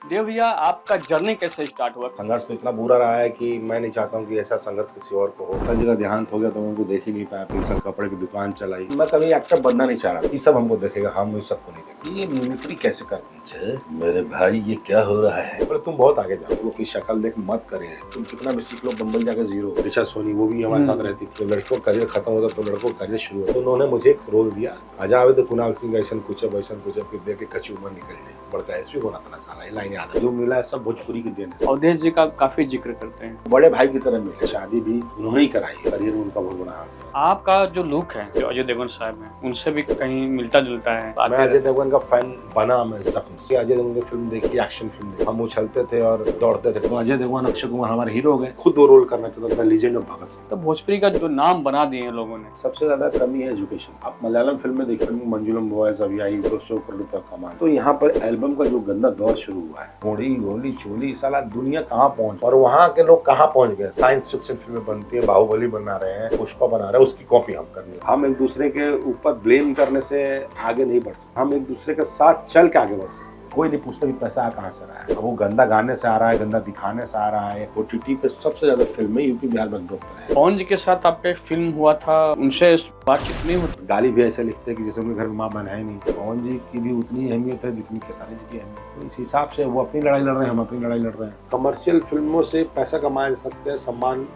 देव भैया, आपका जर्नी कैसे स्टार्ट हुआ? संघर्ष तो इतना बुरा रहा है कि मैं नहीं चाहता हूँ कि ऐसा संघर्ष किसी और को हो। कल जगह देहांत हो गया तो मैं उनको देख ही नहीं पाया। 3 साल कपड़े की दुकान चलाई। मैं कभी एक्टर बनना नहीं चाह रहा। ये सब हमको देखेगा, हम इस सबको नहीं देखेंगे। ये मिमिक्री कैसे करते मेरे भाई, ये क्या हो रहा है? बोले तुम बहुत आगे जाओ, लोग की शक्ल देख मत करे। तुम कितना भी सीख लो, बम्बई जाकर जीरो। ऋचा सोनी वो भी हमारे साथ रहती थी। लड़कों का करियर खत्म होता तो लड़कों का करियर शुरू होता। तो उन्होंने मुझे एक रोल दिया, आजावे तो कुणाल सिंह ऐसा कुछ फिर देख के कच्ची उम्र निकल जाए, बड़का एसपी होना था सारा। ये लाइन याद है, जो मिला है सब भोजपुरी की देन है। अवधेश जी का काफी जिक्र करते हैं, बड़े भाई की तरह मिले। शादी भी उन्होंने ही कराई, करियर में उनका बहुत बड़ा हाथ है। आपका जो लुक है, जो अजय देवगन साहब हैं, उनसे भी कहीं मिलता जुलता है। मैं अजय देवगन का फैन बना। मैं सपन अजय देवगन की फिल्म देखी, एक्शन फिल्म देखी। हम उछलते थे और दौड़ते थे। तो अजय देवगन, अक्षय कुमार हमारे हीरो हो गए। खुद वो रोल करना चाहता था, लीजेंड ऑफ भगत सिंह। तो भोजपुरी का जो नाम बना दिए हैं लोगों ने। सबसे ज्यादा कमी है एजुकेशन। आप मलयालम फिल्म में देखिए, मंजुलम बॉयज अभी आई, 200 करोड़ रुपया कमा। तो यहाँ पर एल्बम का जो गंदा दौर शुरू हुआ है, घोड़ी गोली चोली, साला दुनिया कहाँ पहुंच, और वहाँ के लोग कहाँ पहुंच गए। साइंस फिक्शन फिल्में बनती है, बाहुबली बना रहे हैं, पुष्पा बना रहे हैं, उसकी कॉपी हम करने। हम एक दूसरे के ऊपर ब्लेम करने से आगे नहीं बढ़ सकते। हम एक दूसरे के साथ चल के आगे बढ़ सकते। कोई नहीं पूछता कि पैसा कहाँ से रहा है। वो गंदा गाने से आ रहा है, गंदा दिखाने से आ रहा है। ओटीटी पे सबसे ज्यादा फिल्में यूपी बिहार में ड्रॉप है। पवन जी के साथ आपका एक फिल्म हुआ था, उनसे बातचीत नहीं होती? गाली भी ऐसे लिखते हैं कि जैसे उनके घर में माँ बहन है नहीं। पवन जी की भी उतनी अहमियत है जितनी खेसारी जी की अहमियत। तो इस हिसाब से वो अपनी लड़ाई लड़ रहे हैं, हम अपनी लड़ाई लड़ रहे हैं। कमर्शियल फिल्मों से पैसा कमा सकते हैं, सम्मान।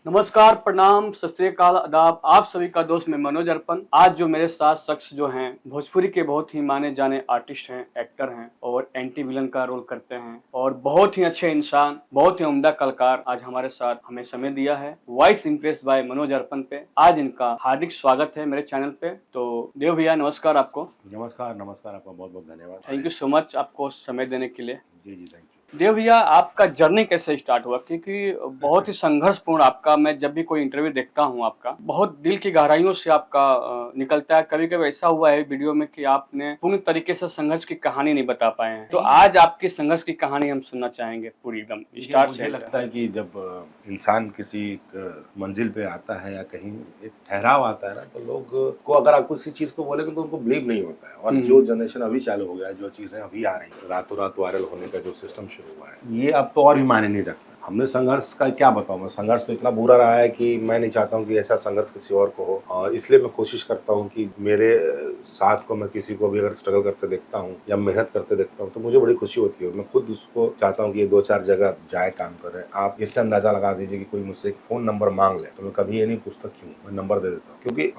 नमस्कार, प्रणाम, सत श्री अकाल, आदाब। आप सभी का दोस्त मैं मनोज अर्पण। आज जो मेरे साथ शख्स जो हैं, भोजपुरी के बहुत ही माने जाने आर्टिस्ट हैं, एक्टर हैं और एंटी विलन का रोल करते हैं और बहुत ही अच्छे इंसान, बहुत ही उम्दा कलाकार आज हमारे साथ हमें समय दिया है। वॉइस इंप्रेस बाय मनोज अर्पण पे आज इनका हार्दिक स्वागत है मेरे चैनल पे। तो देव भैया, नमस्कार आपको। नमस्कार नमस्कार, आपका बहुत बहुत धन्यवाद। थैंक यू सो मच आपको समय देने के लिए। जी जी, थैंक यू। देव भैया, आपका जर्नी कैसे स्टार्ट हुआ? क्योंकि बहुत ही संघर्षपूर्ण आपका, मैं जब भी कोई इंटरव्यू देखता हूं आपका, बहुत दिल की गहराइयों से आपका निकलता है। कभी कभी ऐसा हुआ है वीडियो में कि आपने पूर्ण तरीके से संघर्ष की कहानी नहीं बता पाए हैं। तो आज आपकी संघर्ष की कहानी हम सुनना चाहेंगे पूरी, एकदम स्टार्ट से। मुझे लगता है कि जब इंसान किसी मंजिल पे आता है या कहीं एक ठहराव आता है ना, तो लोग को अगर आप किसी चीज को बोलेंगे तो उनको बिलीव नहीं होता है। और जो जनरेशन अभी चालू हो गया है, जो चीजें अभी आ रही है, रातों रात वायरल होने का जो सिस्टम शुरू हुआ है, ये अब तो और भी मायने नहीं रखता। हमने संघर्ष का क्या बताऊं मैं। संघर्ष तो इतना बुरा रहा है कि मैं नहीं चाहता हूं कि ऐसा संघर्ष किसी और को हो। और इसलिए मैं कोशिश करता हूं कि मेरे साथ को मैं किसी को भी अगर स्ट्रगल करते देखता हूं या मेहनत करते देखता हूं तो मुझे बड़ी खुशी होती है। मैं खुद उसको चाहता हूं कि ये 2-4 जगह जाए, काम करे। आप इससे अंदाजा लगा दीजिए कि कोई मुझसे एक फोन नंबर मांग ले तो मैं कभी ये नहीं पूछता क्यों, मैं नंबर दे देता हूँ। क्योंकि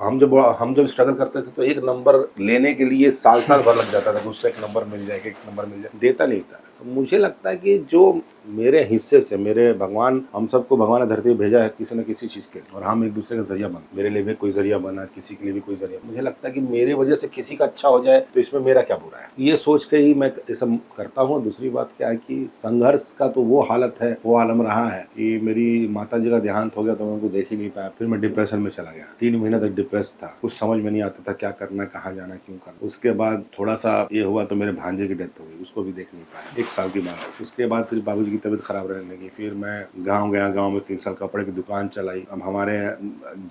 हम जब स्ट्रगल करते थे तो एक नंबर लेने के लिए साल भर लग जाता था। दूसरा एक नंबर मिल जाए, एक नंबर मिल जाए, देता नहीं था। तो मुझे लगता है कि जो मेरे हिस्से से मेरे भगवान, हम सबको भगवान ने धरती पे भेजा है किसी न किसी चीज के लिए, और हम एक दूसरे का जरिया बन। मेरे लिए भी कोई जरिया बना, किसी के लिए भी कोई जरिया। मुझे लगता है कि मेरे वजह से किसी का अच्छा हो जाए तो इसमें मेरा क्या बुरा है, ये सोच के ही मैं ये सब करता हूँ। दूसरी बात क्या है कि संघर्ष का तो वो हालत है, वो आलम रहा है कि मेरी माता जी का देहांत हो गया तो मैं उनको देख ही नहीं पाया। फिर मैं डिप्रेशन में चला गया, 3 महीने तक डिप्रेस था। कुछ समझ में नहीं आता था क्या करना, कहाँ जाना, क्यों करना। उसके बाद थोड़ा सा ये हुआ तो मेरे भांजे की डेथ हो गई, उसको भी देख नहीं पाया 1 साल की बात। उसके बाद फिर बाबूजी की तबीयत खराब रहने लगी। फिर मैं गांव गया, गांव में 3 साल कपड़े की दुकान चलाई। अब हमारे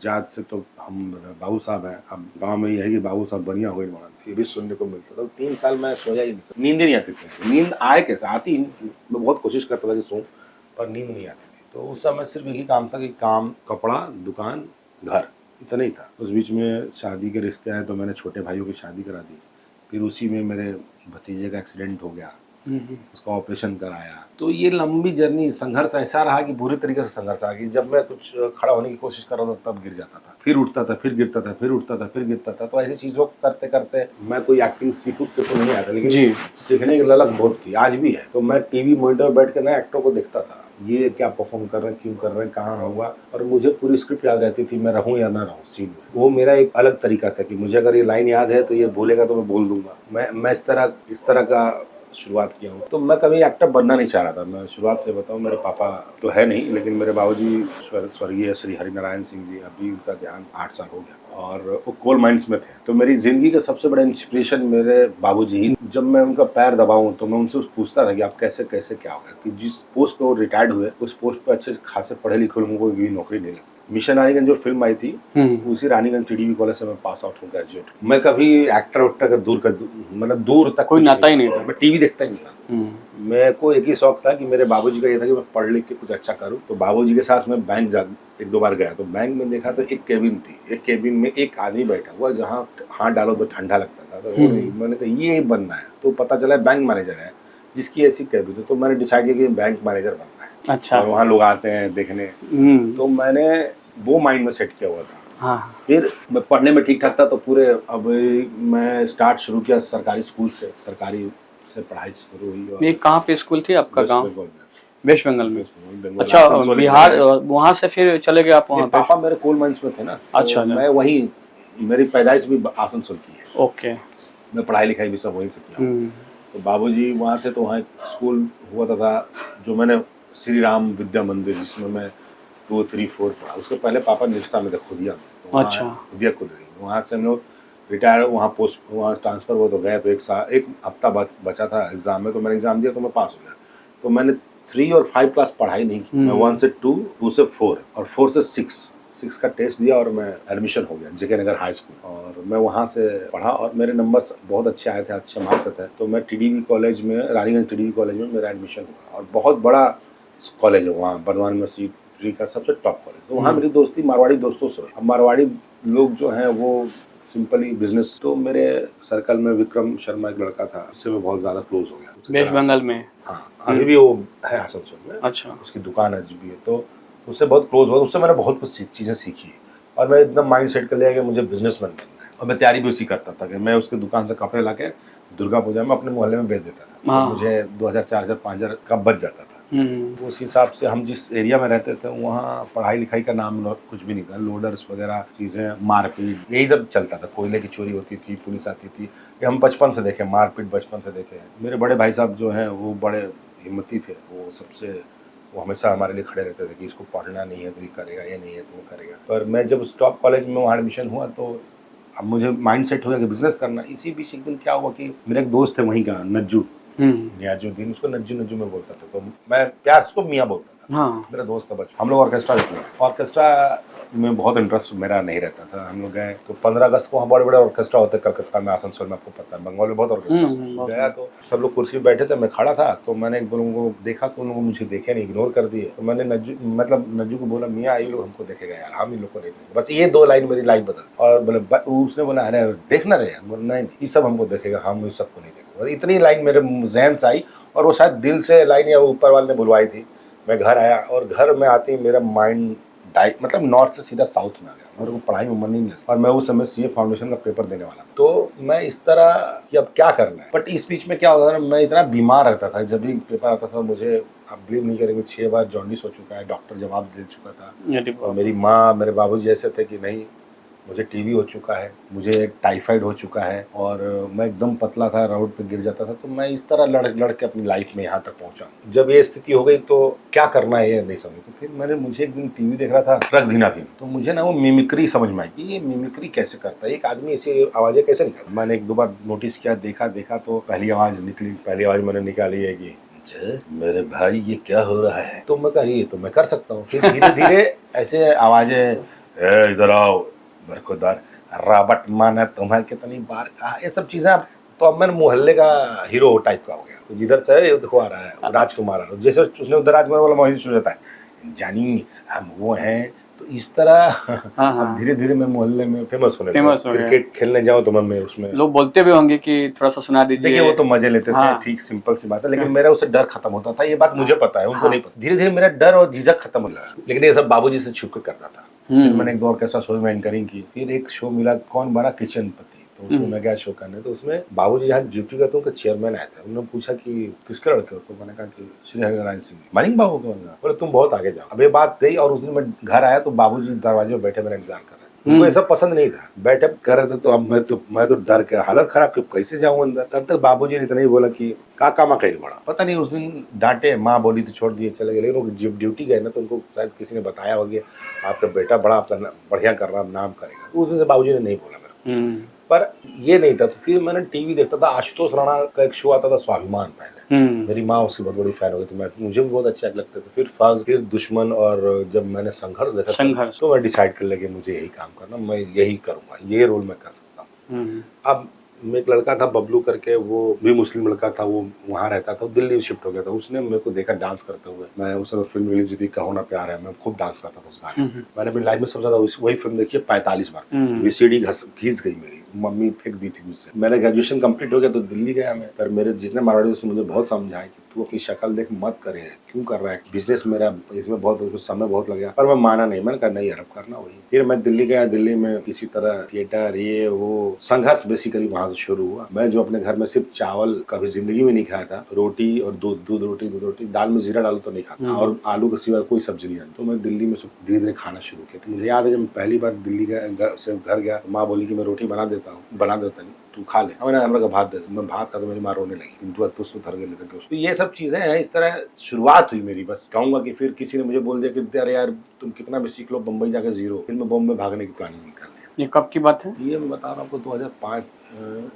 जात से तो हम बाबू साहब हैं। अब गांव में ये है कि बाबू साहब बढ़िया हुए, ये भी सुनने को मिलता था। 3 साल मैं सोया ही नहीं, नींद नहीं आती थी। नींद आए कैसे आती, मैं बहुत कोशिश करता था कि सोऊं, पर नींद नहीं आती थी। तो उस समय सिर्फ एक ही काम था कि काम, कपड़ा, दुकान, घर, इतना ही था। उस बीच में शादी के रिश्ते आए तो मैंने छोटे भाइयों की शादी करा दी। फिर उसी में मेरे भतीजे का एक्सीडेंट हो गया, उसका ऑपरेशन कराया। तो ये लंबी जर्नी, संघर्ष ऐसा रहा कि बुरी तरीके से संघर्ष रहा कि जब मैं कुछ खड़ा होने की कोशिश कर रहा था तब गिर जाता था, फिर उठता था, फिर गिरता था, फिर उठता था, फिर गिरता था। तो ऐसी चीजों को करते करते मैं कोई एक्टिंग सीखूं तो नहीं आता, लेकिन सीखने की ललक बहुत थी, आज भी है। तो मैं टीवी मॉनिटर पर बैठ के नए एक्टरों को देखता था, ये क्या परफॉर्म कर रहे हैं, क्यों कर रहे हैं, कहाँ होगा। और मुझे पूरी स्क्रिप्ट याद रहती थी, मैं रहूं या ना रहूं सीन में। वो मेरा एक अलग तरीका था कि मुझे अगर ये लाइन याद है तो ये बोलेगा तो मैं बोल दूंगा। मैं इस तरह का शुरुआत किया हूँ। तो मैं कभी एक्टर बनना नहीं चाह रहा था। मैं शुरुआत से बताऊँ, मेरे पापा तो है नहीं, लेकिन मेरे बाबूजी स्वर्गीय श्री हरिनारायण सिंह जी, अभी उनका देहांत 8 साल हो गया, और वो कोल माइंस में थे। तो मेरी जिंदगी का सबसे बड़ा इंस्पिरेशन मेरे बाबूजी ही। जब मैं उनका पैर दबाऊं तो मैं उनसे पूछता था कि आप कैसे कैसे क्या होगा, कि जिस पोस्ट पे वो रिटायर्ड हुए उस पोस्ट पे अच्छे खासे पढ़े लिखे लोगों को भी नौकरी नहीं लगती। मिशन रानीगंज जो फिल्म आई थी, उसी रानीगंज टीडीवी कॉलेज से मैं पास आउट हूँ, ग्रेजुएट। मैं कभी एक्टर उक्टर का मतलब दूर तक कोई नाता ही नहीं था। मैं टीवी देखता ही नहीं था। मेरे को एक ही शौक था कि मेरे बाबूजी का ये था कि मैं पढ़ लिख के कुछ अच्छा करूं। तो बाबूजी के साथ मैं बैंक जा 1-2 बार गया। तो बैंक में देखा तो एक केबिन थी, एक केबिन में एक आदमी बैठा हुआ, जहाँ हाथ डालो तो ठंडा लगता था। तो मैंने कहा ये बनना है। तो पता चला बैंक मैनेजर है जिसकी ऐसी केबिन है। तो मैंने डिसाइड किया कि बैंक मैनेजर बनना है। अच्छा। और वहाँ लोग आते हैं देखने। तो मैंने वो माइंड में सेट किया हुआ था। हाँ। फिर मैं पढ़ने में ठीक ठाक था, तो पूरे अब मैं स्टार्ट शुरू किया सरकारी स्कूल से, सरकारी से पढ़ाई शुरू हुई। और ये कहाँ पे स्कूल थी आपका गांव? वेस्ट बंगाल में। बंगाल अच्छा, बिहार, वहाँ से फिर चले गए आप वहाँ पे? पापा मेरे कोल माइंस में थे ना। अच्छा। मैं वही, मेरी पैदाइश भी आसनसोल की है। ओके। मैं पढ़ाई लिखाई भी सब वहीं से किया। तो बाबूजी वहाँ थे, तो वहाँ एक स्कूल हुआ था जो मैंने श्री राम विद्या मंदिर, जिसमें मैं 2, 3, 4 पढ़ा। उसके पहले पापा निरसा में थे, खुदिया में। अच्छा। खुदिया खुद रही, वहाँ से हम लोग रिटायर, वहाँ पोस्ट, वहाँ ट्रांसफर हुआ तो गए। तो एक हफ्ता बचा था एग्जाम में, तो मैंने एग्जाम दिया तो मैं पास हो गया। तो मैंने 3 और 5 क्लास पढ़ाई नहीं की। मैं 1 से 2, 2 से 4 और 4 से 6 का टेस्ट दिया, और मैं एडमिशन हो गया जेके नगर हाई स्कूल। और मैं वहाँ से पढ़ा और मेरे नंबर्स बहुत अच्छे आए थे, अच्छे मार्क्स थे। तो मैं टीडीवी कॉलेज में, रानीगंज टीडीवी कॉलेज में मेरा एडमिशन हुआ। और बहुत बड़ा कॉलेज है वहाँ, बर्धमान यूनिवर्सिटी का सबसे टॉप कॉलेज। तो वहाँ मेरी दोस्ती मारवाड़ी दोस्तों से। अब मारवाड़ी लोग जो हैं वो सिंपली बिजनेस। तो मेरे सर्कल में विक्रम शर्मा एक लड़का था, उससे मैं बहुत ज़्यादा क्लोज हो गया। वेस्ट बंगाल में? हाँ, अभी भी वो है आसनसोल में। अच्छा। उसकी दुकान आज भी है। तो उससे बहुत क्लोज हुआ। उससे मैंने बहुत कुछ चीज़ें सीखी। और मैं एकदम माइंड सेट कर लिया कि मुझे बिजनेसमैन बनना है। और मैं तैयारी भी उसी करता था कि मैं उसकी दुकान से कपड़े ला के दुर्गा पूजा में अपने मोहल्ले में बेच देता था। तो मुझे 2000, 4000, 5000 का बच जाता था। उस हिसाब से हम जिस एरिया में रहते थे वहाँ पढ़ाई लिखाई का नाम कुछ भी नहीं था। लोडर्स वगैरह चीज़ें, मारपीट, यही सब चलता था। कोयले की चोरी होती थी, पुलिस आती थी। ये हम बचपन से देखे, मारपीट बचपन से देखे। मेरे बड़े भाई साहब जो हैं वो बड़े हिम्मती थे। वो हमेशा हमारे लिए खड़े रहते थे कि इसको पढ़ना नहीं है तो ये करेगा, ये नहीं है तो वो करेगा। पर मैं जब टॉप कॉलेज में वहाँ एडमिशन हुआ तो अब मुझे माइंड सेट हो गया कि बिजनेस करना। इसी बीच एक दिन क्या हुआ कि मेरा एक दोस्त है वहीं का, नज्जू, नियाजुद्दीन, उसको नज्जू नज्जू में बोलता था। तो मैं प्यार उसको मियाँ बोलता था। हाँ। मेरा दोस्त था बचपन। हम लोग ऑर्केस्ट्रा में बहुत इंटरेस्ट मेरा नहीं रहता था। हम लोग गए तो 15 अगस्त को वहाँ बड़े बड़े ऑर्केस्ट्रा होते हैं कलकत्ता में, आसनसोल में, आपको पता है, बंगाल में बहुत ऑर्केस्ट्रा। गया तो सब लोग कुर्सी बैठे थे, मैं खड़ा था। तो मैंने एक दो लोगों को देखा तो उन लोगों मुझे देखे नहीं, इग्नोर कर दिए। तो मैंने नज्जू को बोला, मियाँ ये लोग हमको देखेगा यार, हम इन लोग को नहीं देखेंगे। बस ये 2 लाइन मेरी लाइफ बदल। और बोले, उसने बोला अरे देखना रहे, नहीं ये सब हमको देखेगा, हम इस सबको नहीं देखेंगे। और इतनी लाइन मेरे जहन से आई, और वो शायद दिल से लाइन या ऊपर वाले ने बुलवाई थी। मैं घर आया और घर में आते ही मेरा माइंड मतलब नॉर्थ से सीधा साउथ में आ गया। मेरे को पढ़ाई में मन नहीं लगा। और मैं उस समय सीए फाउंडेशन का पेपर देने वाला। तो मैं इस तरह कि अब क्या करना है। बट इस बीच में क्या होता था, मैं इतना बीमार रहता था। जब भी पेपर आता था मुझे, आप बिलीव नहीं करेंगे, 6 बार जॉन्डिस हो चुका है, डॉक्टर जवाब दे चुका था। और मेरी माँ, मेरे बाबूजी ऐसे थे कि नहीं, मुझे टीबी हो चुका है, मुझे टाइफाइड हो चुका है, और मैं एकदम पतला था, रोड पे गिर जाता था। तो मैं इस तरह लड़ के अपनी लाइफ में यहाँ तक पहुँचा। जब ये स्थिति हो गई तो क्या करना है ये नहीं समझ। तो फिर मुझे एक दिन टीवी देख रहा था, ट्रक धीना थी। तो मुझे ना वो मिमिक्री समझ में आई कि ये मिमिक्री कैसे करता है, एक आदमी ऐसी आवाज़ें कैसे निकालता। मैंने 1-2 बार नोटिस किया, देखा तो पहली आवाज़ निकली। पहली आवाज़ मैंने निकाली है कि मेरे भाई ये क्या हो रहा है। तो मैं कहा ये तो मैं कर सकता हूँ। फिर धीरे धीरे ऐसे आवाज़ें, इधर आओ बरखुदार, रॉबर्ट माना तुम्हें कितनी बार कहा, ये सब चीज़ें। तो अब मैं मोहल्ले का हीरो टाइप का हो गया। तो जिधर से ये देखो आ रहा है राजकुमार, जैसे उसने उधर राजकुमार वाला मोहित शुरू होता है, जानी हम वो हैं। तो इस तरह अब धीरे धीरे मैं मोहल्ले में फेमस होने लगा। क्रिकेट खेलने जाओ तो मैं उसमें, लोग बोलते भी होंगे कि थोड़ा सा सुना दीजिए। देखिए वो तो मजे लेते थे, ठीक सिंपल सी बात है। लेकिन मेरा उससे डर खत्म होता था। ये बात मुझे पता है, उनको नहीं पता। धीरे धीरे मेरा डर और झिझक खत्म हो लगा। लेकिन ये सब बाबूजी से छुप के करना था। फिर मैंने 1-2 ऑर्केस्ट्रा शो में एंकरिंग की। फिर एक शो मिला, कौन बना किचन पति। तो उसमें मैं गया शो करने। तो उसमें बाबूजी यहाँ ड्यूटी करते उनके चेयरमैन आए थे। उन्होंने पूछा कि किसके लड़के हो। तो मैंने कहा कि श्री हरिनारायण सिंह। मानिक बाबू को। बोले तुम बहुत आगे जाओ। अब ये बात गई। और उस दिन मैं घर आया तो बाबूजी दरवाजे में बैठे मेरा इंतजार कर रहे उनको ये सब पसंद नहीं था। बैठे कर रहे थे तो अब मैं तो डर के हालत खराब कि कैसे जाऊं अंदर। तब तक बाबूजी ने इतना ही बोला कि काका माँ कहीं बड़ा, पता नहीं उस दिन डांटे, माँ बोली तो छोड़ दिए चले गए। लेकिन वो जब ड्यूटी गए ना तो उनको शायद किसी ने बताया होगा आपका बेटा बड़ा आपका बढ़िया कर रहा, नाम करेगा। उस दिन से बाबूजी ने नहीं बोला मेरे। पर ये नहीं था। तो फिर मैंने टीवी देखता था, आशुतोष राणा का एक शो आता था स्वाभिमान पहले। मेरी माँ उसकी बहुत बड़ी फैन हो गई थी, मुझे भी बहुत अच्छे लगते थे। फिर फर्ज, फिर दुश्मन, और जब मैंने संघर्ष देखा तो मैं डिसाइड कर लिया कि मुझे यही काम करना, मैं यही करूंगा, ये रोल मैं कर सकता हूँ। अब एक लड़का था बबलू करके, वो भी मुस्लिम लड़का था, वो वहाँ रहता था, दिल्ली शिफ्ट हो गया था। उसने मेरे को देखा डांस करते हुए। मैं उस समय फिल्म रिलीज हुई थी कहो ना प्यार है, मैं खूब डांस करता था उस गाने में। मैंने अपनी लाइफ में सबसे ज्यादा वही फिल्म देखी है 45 बार। VCD घिस गई मेरी, मम्मी फेंक दी थी मुझसे। मैंने ग्रेजुएशन कंप्लीट हो गया तो दिल्ली गया मैं। पर मेरे जितने मारवाड़ी दोस्त मुझे बहुत समझाए कि तू अपनी शक्ल देख मत करे, क्यों कर रहा है बिजनेस, मेरा इसमें बहुत समय बहुत लगा। पर मैं माना नहीं, मैंने कहा नहीं यार अब करना वही। फिर मैं दिल्ली गया, दिल्ली में किसी तरह थिएटर ये वो संघर्ष बेसिकली वहां से शुरू हुआ। मैं जो अपने घर में सिर्फ चावल कभी जिंदगी में नहीं खाया था, रोटी और दूध रोटी, दाल में जीरा डालू तो नहीं खाता, और आलू के सिवा कोई सब्जी नहीं आती। तो मैं दिल्ली में धीरे धीरे खाना शुरू किया। तो मुझे याद है जब पहली बार दिल्ली से घर गया, माँ बोली कि मैं रोटी बना देता नहीं, तू खा ले। मैंने हम लोग भात दे, मैं भात का तो मेरी माँ रोने लगी, तू धर के लेते। तो ये सब चीजें हैं, इस तरह शुरुआत हुई मेरी। बस कहूंगा कि फिर किसी ने मुझे बोल दिया कि अरे यार तुम कितना भी सीख लो, बम्बई जाकर जीरो। फिर मैं बॉम्बे भागने की प्लानिंग कर लिया। ये कब की बात है? ये मैं बता रहा हूँ आपको 2005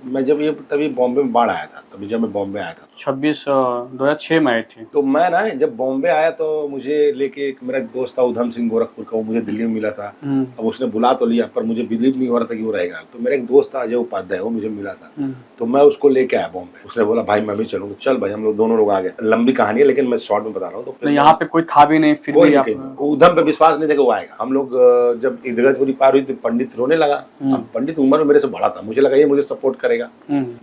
मैं जब तभी बॉम्बे में बाढ़ आया था, तभी जब मैं बॉम्बे आया था 2006 में आए थे। तो मैं ना जब बॉम्बे आया तो मुझे लेके एक मेरा दोस्त था उधम सिंह गोरखपुर का, वो मुझे दिल्ली में मिला था। अब उसने बुला तो लिया पर मुझे बिलीव नहीं हो रहा था कि वो रहेगा। तो मेरा एक दोस्त था अजय उपाध्याय, वो मुझे मिला था। तो मैं उसको लेके आया बॉम्बे। उसने बोला भाई मैं भी चलूंगा। चल भाई, हम लोग दोनों लोग आ गए। लंबी कहानी है लेकिन मैं शॉर्ट में बता रहा हूँ। तो यहाँ पे कोई था भी नहीं, फिर भी उधम पे विश्वास नहीं था कि वो आएगा। हम लोग जब इधगतपुरी पार हुई तो पंडित रोने लगा। अब पंडित उम्र में मेरे से बड़ा था, मुझे लगा ये मुझे सपोर्ट करेगा।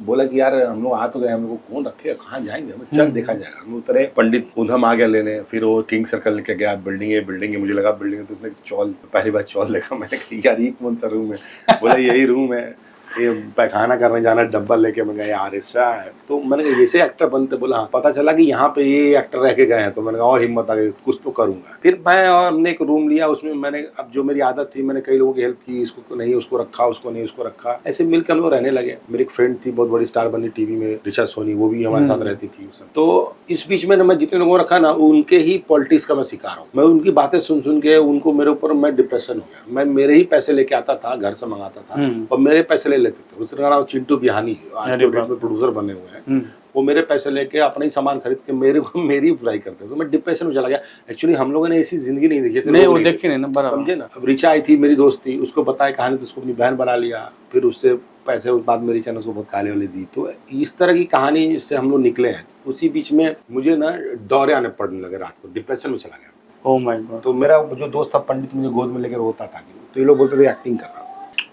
बोला कि यार हम लोग आ तो गए, हम लोग को कौन रखेगा, कहाँ जाएंगे, हमें चल देखा जाएगा। हम उतरे, पंडित उधम आ गया लेने। फिर वो किंग सर्कल लेके गया, बिल्डिंग है। मुझे लगा बिल्डिंग है तो उसने चौल, पहली बार चौल देखा। मैंने कहा यार ये कौन सा रूम है? बोला यही रूम है, ये पैखाना करने जाना, डब्बा लेके। मैं गया यार ऐसा है। तो मैंने कहा ऐसे एक्टर बनते? बोला हाँ। पता चला कि यहाँ पे ये एक्टर रह के गए हैं। तो मैंने कहा और हिम्मत आ गई, कुछ तो करूंगा। फिर मैं और हमने एक रूम लिया, उसमें मैंने अब जो मेरी आदत थी, मैंने कई लोगों की हेल्प की, इसको नहीं उसको रखा, उसको नहीं उसको रखा, ऐसे मिलकर हम लोग रहने लगे। मेरी एक फ्रेंड थी बहुत बड़ी स्टार बनी टीवी में, ऋचा सोनी, वो भी हमारे साथ रहती थी। तो इस बीच में मैं जितने लोगों को रखा ना, उनके ही पॉलिटिक्स का मैं शिकार हूँ। मैं उनकी बातें सुन के उनको मेरे ऊपर मैं डिप्रेशन हो गया। मैं मेरे ही पैसे लेके आता था, घर से मंगाता था और मेरे पैसे ले लेते थे। उस तरह चिंटू बिहानी आज प्रोड्यूसर बने हुए हैं, वो मेरे पैसे लेके अपने ही सामान खरीद के मेरी बुराई करते थे। तो मैं डिप्रेशन में चला गया। एक्चुअली हम लोगों ने ऐसी जिंदगी नहीं देखी, नहीं वो देखी नहीं ना, बराबर समझे ना। अब ऋचा आई थी मेरी दोस्त थी, उसको बताया कहानी तो उसको अपनी बहन बना लिया। फिर उससे पैसे उस बाद मेरी चैनल को बहुत काले वाले दी। तो इस तरह की कहानी से हम लोग निकले हैं। उसी बीच में मुझे ना दौरे आने पड़ने लगे, रात को डिप्रेशन में चला गया। Oh my God. तो मेरा जो दोस्त था पंडित, मुझे गोद में लेकर रोता था। तो ये लोग बोलते थे एक्टिंग कर रहा।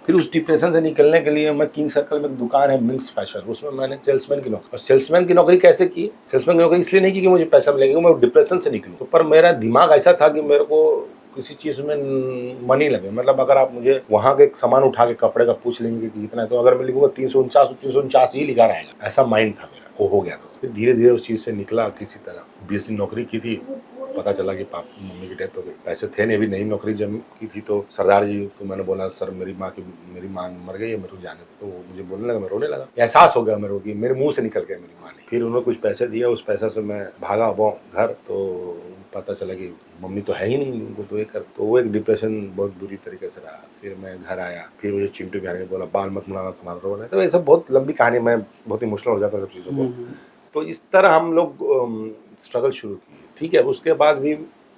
फिर उस डिप्रेशन से निकलने के लिए मैं किंग सर्कल में एक दुकान है मिल्स फैशन, उसमें मैंने सेल्समैन की नौकरी। और सेल्समैन की नौकरी कैसे की? सेल्समैन की नौकरी इसलिए नहीं की कि मुझे पैसा मिलेगा, मैं डिप्रेशन से निकलूं। तो पर मेरा दिमाग ऐसा था कि मेरे को किसी चीज में मन ही लगे। मतलब अगर आप मुझे वहां के सामान उठा के कपड़े का पूछ लेंगे कि कितना है, तो अगर मैं लिखूंगा 349 ही लिखा रहेगा, ऐसा माइंड था मेरा। वो हो गया। तो फिर धीरे धीरे उस चीज से निकला किसी तरह। 20 दिन नौकरी की थी, पता चला कि पापा मम्मी की डेथ हो गई। पैसे थे नहीं, अभी नई नौकरी जब की थी। तो सरदार जी को मैंने बोला सर मेरी माँ मर गई है, मेरे को जाने दो। तो वो मुझे बोलने लगा, मैं रोने लगा। एहसास हो गया मेरे को कि मेरे मुंह से निकल गया मेरी माँ ने। फिर उन्होंने कुछ पैसे दिया, उस पैसा से मैं भागा घर। तो पता चला कि मम्मी तो है ही नहीं, उनको तो एक तो वो एक डिप्रेशन बहुत बुरी तरीके से रहा। फिर मैं घर आया, फिर मुझे चिंटू बिहारी ने बोला बाल मत मुड़ाना, तुम्हारा रोना है। तो ये सब बहुत लंबी कहानी, मैं बहुत इमोशनल हो जाता सब चीज़ों को। तो इस तरह हम लोग स्ट्रगल शुरू किए। ठीक है, उसके बाद भी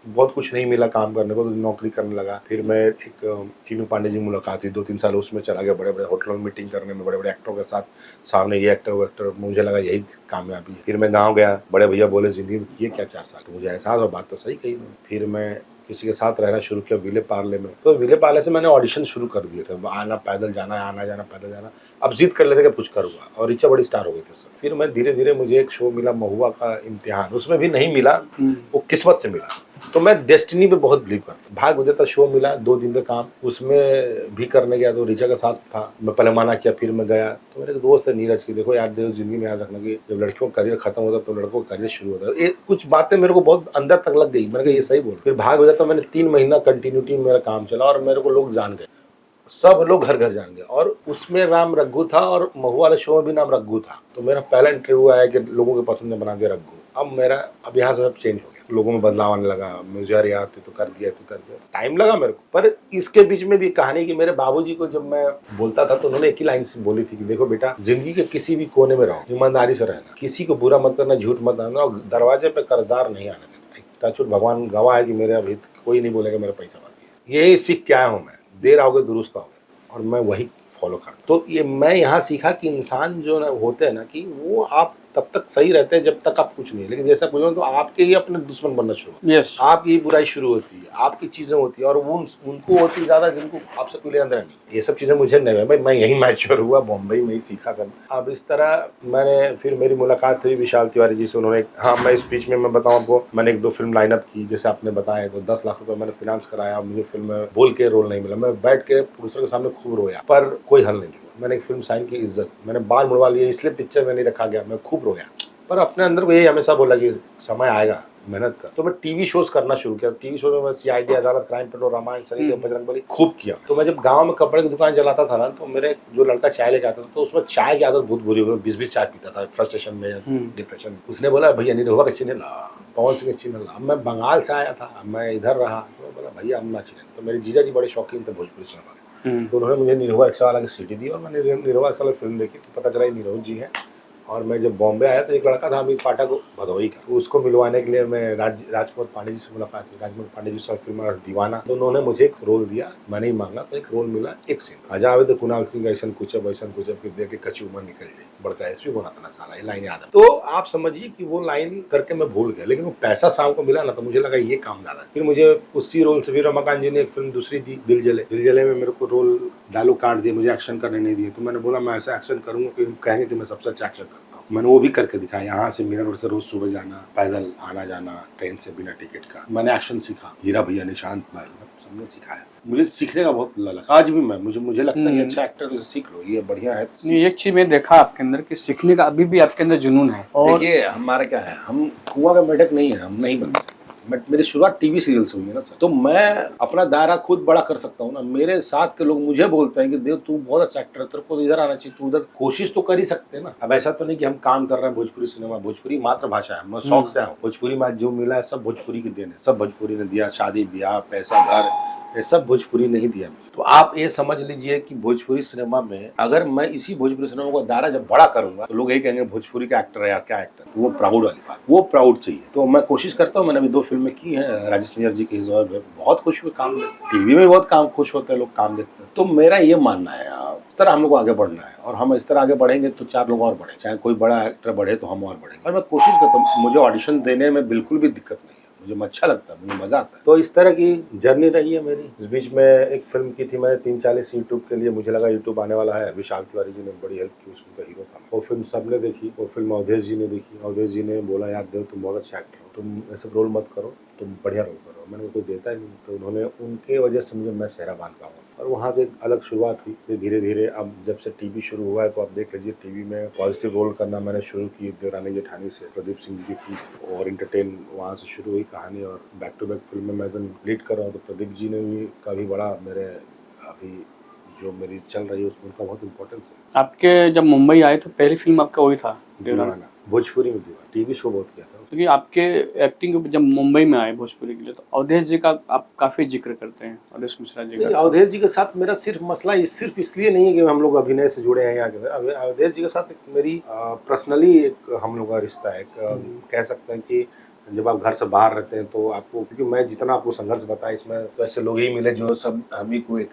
बहुत कुछ नहीं मिला काम करने को, तो नौकरी करने लगा। फिर मैं एक चीनू पांडे जी मुलाकात हुई, 2-3 साल उसमें चला गया, बड़े बड़े होटलों में मीटिंग करने में, बड़े बड़े एक्टरों के साथ, सामने ये एक्टर वो एक्टर। मुझे लगा यही कामयाबी है। फिर मैं गाँव गया, बड़े भैया बोले जिंदगी में ये क्या 4 साल। तो मुझे एहसास हुआ बात तो सही कही। फिर मैं किसी के साथ रहना शुरू किया विले पार्ले में। तो विले पार्ले से मैंने ऑडिशन शुरू कर दिए थे, आना पैदल जाना, आना जाना पैदल जाना। अब जिद कर लेते कि कुछ करूँगा। और ऋचा बड़ी स्टार हो गई थी। फिर मैं धीरे धीरे, मुझे एक शो मिला महुआ का इम्तिहान, उसमें भी नहीं मिला, वो किस्मत से मिला। तो मैं डेस्टिनी पे बहुत बिलीव करता। भाग विधाता शो मिला, 2 दिन का काम, उसमें भी करने गया। तो ऋचा का साथ था, मैं पहले मना किया, फिर मैं गया। तो मेरे दोस्त है नीरज की, देखो यार देखो जिंदगी में याद रखना कि जब लड़कियों का करियर खत्म होता है तो लड़कों का करियर शुरू होता है। ये कुछ बातें मेरे को बहुत अंदर तक लग गई। मैंने कहा ये सही बोल। फिर भाग विधाता मैंने 3 महीना कंटिन्यूटी में मेरा काम चला और मेरे को लोग जान गए। सब लोग घर घर जाएंगे। और उसमें नाम रघु था और महू वाले शो में भी नाम रघु था। तो मेरा पहला इंटरव्यू आया कि लोगों के पसंद में बना दिया रघु। अब यहाँ से सब चेंज हो गया, लोगों में बदलाव आने लगा। मुझे यार यार तू तो कर दिया। टाइम लगा मेरे को, पर इसके बीच में भी कहानी की मेरे बाबूजी को जब मैं बोलता था तो उन्होंने एक ही लाइन से बोली थी कि देखो बेटा, जिंदगी के किसी भी कोने में रहो, ईमानदारी से रहना, किसी को बुरा मत करना, झूठ मत आना, और दरवाजे पे कर्जदार नहीं आने देना। टचवुड भगवान गवाह है कि मेरे अभी कोई नहीं बोलेगा मेरा पैसा बाकी है। यही सीख के आया हूँ मैं, देर आओगे दुरुस्त आओगे, और मैं वही फॉलो करता। तो ये मैं यहाँ सीखा कि इंसान जो होते हैं ना, कि वो आप तब तक सही रहते हैं जब तक आप कुछ नहीं, लेकिन जैसा पूछो तो आपके ही अपने दुश्मन बनना शुरू होते हैं। आपकी ही बुराई शुरू होती है, आपकी चीजें होती है, और वो उनको होती ज्यादा जिनको आपसे पहले अंदर नहीं। ये सब चीजें मुझे नहीं है भाई, मैं यही मैच्योर हुआ, बॉम्बे में ही सीखा सब। अब इस तरह मैंने फिर मेरी मुलाकात हुई विशाल तिवारी जी से। उन्होंने, हाँ मैं इस बीच में मैं बताऊँ आपको, मैंने 1-2 फिल्म लाइनअप की जैसे आपने बताया, तो 10 लाख रुपए मैंने फिनांस कराया। मुझे फिल्म में बोल के रोल नहीं मिला, मैं बैठ के प्रोड्यूसर के सामने खूब रोया, पर कोई हल नहीं हुआ। मैंने एक फिल्म साइन की इज्जत, मैंने बाल मुड़वा लिए, इसलिए पिक्चर में नहीं रखा गया, मैं खूब रोया, पर अपने अंदर को यही हमेशा बोला कि समय आएगा, मेहनत कर। तो मैं टीवी शोज करना शुरू किया। टीवी शो में मैं सीआईडी, अदालत, क्राइम पेट्रोल, रामायण, सनी, बजरंगबली खूब किया। तो मैं जब गांव में कपड़े की दुकान चलाता था ना, तो मेरे जो लड़का चाय लेके आता था, तो उसमें चाय की आदत बहुत बुरी हो गई। 20-20 चाय पीता था फ्रस्ट्रेशन में, डिप्रेशन में। उसने बोला भैया नहीं होगा कच्ची नहीं ला, पवन सिंह अच्छी नहीं ला। मैं बंगाल से आया था, मैं इधर रहा, तो बोला भैया हम ना चिने। तो मेरे जीजा जी बड़े शौकीन थे भोजपुरी सिनेमा के, तो उन्होंने मुझे निरहुआ 100 वाला की सीटी दी, और मैंने निरहुआ 100 वाला फिल्म देखी, तो पता चला ये निरहुआ जी है। और मैं जब बॉम्बे आया तो एक लड़का था अमित पाठक भदोही का, तो उसको मिलवाने के लिए मैं राजकुमार पांडे जी से मुलाकात हुई। राजकुमार पांडे जी से फिल्म दीवाना, तो उन्होंने मुझे एक रोल दिया, मैंने ही मांगा, तो एक रोल मिला, एक सीन अजावे तो कुणाल सिंह ऐसा कुछ दे के कच्ची उम्र निकल जाए, बड़का एसपी होना था सारा, ये लाइन याद है। तो आप समझिए कि वो लाइन करके मैं भूल गया, लेकिन वो पैसा शाम को मिला ना, तो मुझे लगा ये काम ज्यादा। फिर मुझे उसी रोल से फिर रमाकांत जी ने एक फिल्म दूसरी दी, दिल जले में मेरे को रोल डायलॉग काट दिए, मुझे एक्शन करने नहीं दिए। तो मैंने बोला मैं ऐसा एक्शन करूंगा कि कहेंगे कि मैं सबसे अच्छा एक्शन करता हूँ। मैंने वो भी करके दिखाया। यहाँ से मीरा रोड से रोज सुबह जाना, पैदल आना जाना, ट्रेन से बिना टिकट का। मैंने एक्शन सीखा, हीरा भैया, निशांत भाई, सबने सिखाया। मुझे सीखने का बहुत लगा। आज भी मैं मुझे लगता है अच्छा एक्टर तो सीख लो, ये बढ़िया है। एक चीज मैं देखा आपके अंदर कि सीखने का अभी भी आपके अंदर जुनून है। और देखिए हमारा क्या है, हम कुआं का मेढक नहीं है, हम नहीं बन सकते। मेरी शुरुआत टीवी सीरियल से हुई है ना सर, तो मैं अपना दायरा खुद बड़ा कर सकता हूँ ना। मेरे साथ के लोग मुझे बोलते हैं कि देव तू बहुत अच्छा एक्टर है, तेरे को इधर आना चाहिए, तू उधर कोशिश तो कर ही सकते हैं ना। अब ऐसा तो नहीं कि हम काम कर रहे हैं भोजपुरी सिनेमा, भोजपुरी मातृभाषा है, मैं शौक से आऊँ। भोजपुरी में जो मिला है सब भोजपुरी की देन है, सब भोजपुरी ने दिया। शादी ब्याह, पैसा, घर, ये सब भोजपुरी नहीं दिया। तो आप ये समझ लीजिए कि भोजपुरी सिनेमा में अगर मैं इसी भोजपुरी सिनेमा को दायरा जब बड़ा करूंगा, तो लोग यही कहेंगे भोजपुरी का एक्टर है यार, क्या एक्टर। तो वो प्राउड वाली बात, वो प्राउड चाहिए। तो मैं कोशिश करता हूँ। मैंने अभी 2 फिल्में की हैं, राजेश नायर जी की बहुत खुश हुए काम देखते, टीवी में बहुत काम खुश होते हैं लोग काम देखते हैं। तो मेरा ये मानना है इस तरह हम लोग को आगे बढ़ना है, और हम इस तरह आगे बढ़ेंगे तो 4 लोग और बढ़े, चाहे कोई बड़ा एक्टर बढ़े तो हम और बढ़ेंगे। और मैं कोशिश करता हूँ, मुझे ऑडिशन देने में बिल्कुल भी दिक्कत नहीं, मुझे अच्छा लगता है, मुझे मजा आता है। तो इस तरह की जर्नी रही है मेरी। इस बीच में एक फिल्म की थी मैंने 340 यूट्यूब के लिए, मुझे लगा यूट्यूब आने वाला है, विशाल तिवारी जी ने बड़ी हेल्प की, उसमें का हीरो था। वो फिल्म सबने देखी, वो फिल्म अवधेश जी ने देखी। अवधेश जी ने बोला यार देव तुम बहुत अच्छा एक्टर हो, तुम ऐसे रोल मत करो, तुम बढ़िया रोल करो। मैंने कोई देता ही नहीं, तो उन्होंने, उनके वजह से मुझे मैं सेहरा बांध पाऊँ, और वहाँ से एक अलग शुरुआत हुई। फिर धीरे धीरे अब जब से टीवी शुरू हुआ है, तो आप देख लीजिए टीवी में पॉजिटिव रोल करना मैंने शुरू की देवरानी जेठानी से, प्रदीप सिंह जी की, और इंटरटेन वहाँ से शुरू हुई कहानी। और बैक टू बैक फिल्म में मैं लीड कर रहा हूँ, तो प्रदीप जी ने भी काफ़ी बड़ा मेरे अभी जो मेरी चल रही है उसमें उनका बहुत इंपॉर्टेंस है। आपके जब मुंबई आए तो पहली फिल्म आपका वही था दीवाना, भोजपुरी में दीवाना, टीवी शो बहुत किया था। क्योंकि आपके एक्टिंग जब मुंबई में आए भोजपुरी के लिए, तो अवधेश जी का आप काफी जिक्र करते हैं, अवधेश मिश्रा जी का। अवधेश जी के साथ मेरा सिर्फ मसला सिर्फ इसलिए नहीं है कि हम लोग अभिनय से जुड़े हैं यहाँ के। अवधेश जी के साथ एक मेरी पर्सनली एक हम लोग का रिश्ता है। कह सकते हैं कि जब आप घर से बाहर रहते हैं तो आपको, क्योंकि मैं जितना आपको संघर्ष बताया इसमें, तो ऐसे लोग ही मिले जो सब हम ही को एक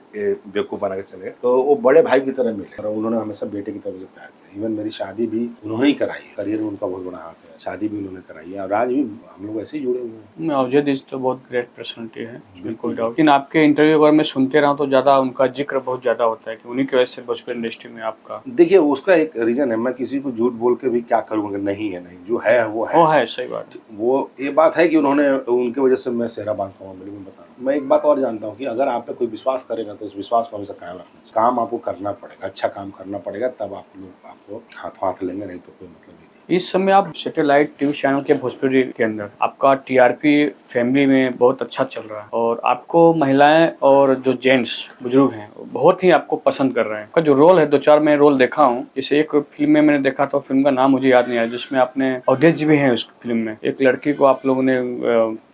बेवकूफ बना के चले, तो वो बड़े भाई की तरह मिले, और उन्होंने हमेशा बेटे की तरह मुझे प्यार किया। इवन मेरी शादी भी उन्होंने ही कराई, करियर में उनका बहुत बड़ा हाथ है, शादी भी उन्होंने कराई है, और आज भी हम लोग ऐसे ही जुड़े हुए हैं। अवधेश तो बहुत ग्रेट पर्सनालिटी है, बिल्कुल डाउट। लेकिन आपके इंटरव्यू अगर मैं सुनते रहा तो ज्यादा उनका जिक्र बहुत ज्यादा होता है कि उन्हीं की वजह से भोजपुरी इंडस्ट्री में आपका। देखिए उसका एक रीजन है, मैं किसी को झूठ बोल के भी क्या करूँगा, नहीं है नहीं, जो है वो है, सही बात। वो ये बात है कि उन्होंने, उनकी वजह से मैं सेहरा बांधता हूँ। मैं बता, मैं एक बात और जानता हूँ कि अगर आप पे कोई विश्वास करेगा तो उस विश्वास को हमेशा कायम रखना चाहिए। काम आपको करना पड़ेगा, अच्छा काम करना पड़ेगा, तब आप लोग आपको हाथ लेंगे, नहीं तो कोई मतलब नहीं। इस समय आप सैटेलाइट टीवी चैनल के भोजपुरी के अंदर आपका टीआरपी फैमिली में बहुत अच्छा चल रहा है और आपको महिलाएं और जो जेंट्स बुजुर्ग हैं बहुत ही आपको पसंद कर रहे हैं। आपका जो रोल है, 2-4 मैं रोल देखा हूँ। जैसे एक फिल्म में मैंने देखा था, फिल्म का नाम मुझे याद नहीं आया, जिसमें आपने अवधेश जी भी हैं उस फिल्म में। एक लड़की को आप लोगों ने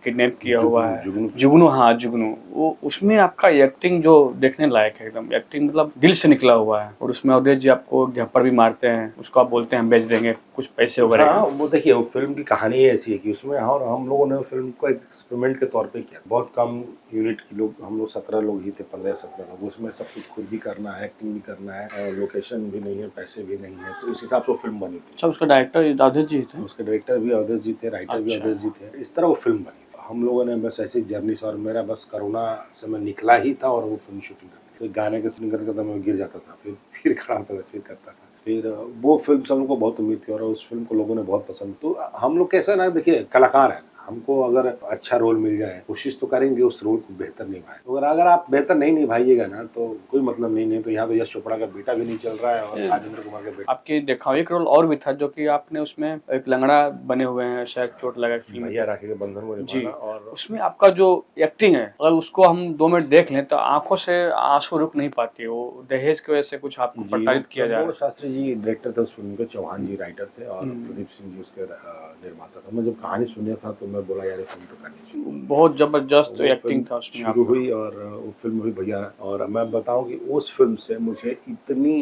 किडनैप किया हुआ है, जुगनू। हाँ, जुगनू। वो उसमें आपका एक्टिंग जो देखने लायक है, एकदम एक्टिंग मतलब दिल से निकला हुआ है। और उसमें अवधेश जी आपको झप्पड़ भी मारते हैं, उसको आप बोलते हैं बेच देंगे कुछ पैसे वगैरह। हाँ, वो देखिए वो फिल्म की कहानी ही ऐसी है कि उसमें और हम लोगों ने फिल्म को एक एक्सपेरिमेंट के तौर पे किया। बहुत कम यूनिट के लोग, हम लोग 17 लोग ही थे, 15-17 लोग। उसमें सब कुछ खुद भी करना है, एक्टिंग भी करना है, और लोकेशन भी नहीं है, पैसे भी नहीं है, तो उस हिसाब से वो फिल्म बनी थी। अच्छा, उसका डायरेक्टर अवधेश जी थे? उसके डायरेक्टर भी अवधेश जी थे, राइटर भी अवधेश जी थे। इस तरह वो फिल्म बनी। हम लोगों ने बस ऐसी जर्नी से, और मेरा बस कोरोना से मैं निकला ही था और वो फिल्म शूटिंग करती। फिर गाने के सिंगर करता था, मैं गिर जाता था, फिर खड़ा होता था, फिर करता था। फिर वो फिल्म से हम लोग को बहुत उम्मीद थी और उस फिल्म को लोगों ने बहुत पसंद। तो हम लोग कैसा ना, देखिए कलाकार है, हमको अगर अच्छा रोल मिल जाए, कोशिश तो करेंगे उस रोल को बेहतर निभाएं। तो अगर आप बेहतर नहीं निभाइएगा ना तो कोई मतलब नहीं तो यहाँ तो यश चोपड़ा का बेटा भी नहीं चल रहा है और राजेंद्र कुमार का बेटा। आपकी देखा एक रोल और भी था जो कि आपने उसमें एक लंगड़ा बने हुए हैं, शायद चोट लगा फिल्म भैया राखी के बंधन को जी। निभाना। और उसमें आपका जो एक्टिंग है, अगर उसको हम 2 मिनट देख लें तो आंखों से आंसू रुक नहीं पाती। वो दहेज की वजह से कुछ आपको प्रताड़ित किया जा रहा है। शास्त्री जी डायरेक्टर थे उस फिल्म के, चौहान जी राइटर थे और प्रदीप सिंह जी उसके निर्माता था। मैं जब कहानी सुना था तो मैं बोला यार ये फिल्म तो करनी चाहिए। बहुत जबरदस्त एक्टिंग था उसमें। शुरू हुई और वो फिल्म हुई भैया। और मैं बताऊं कि उस फिल्म से मुझे इतनी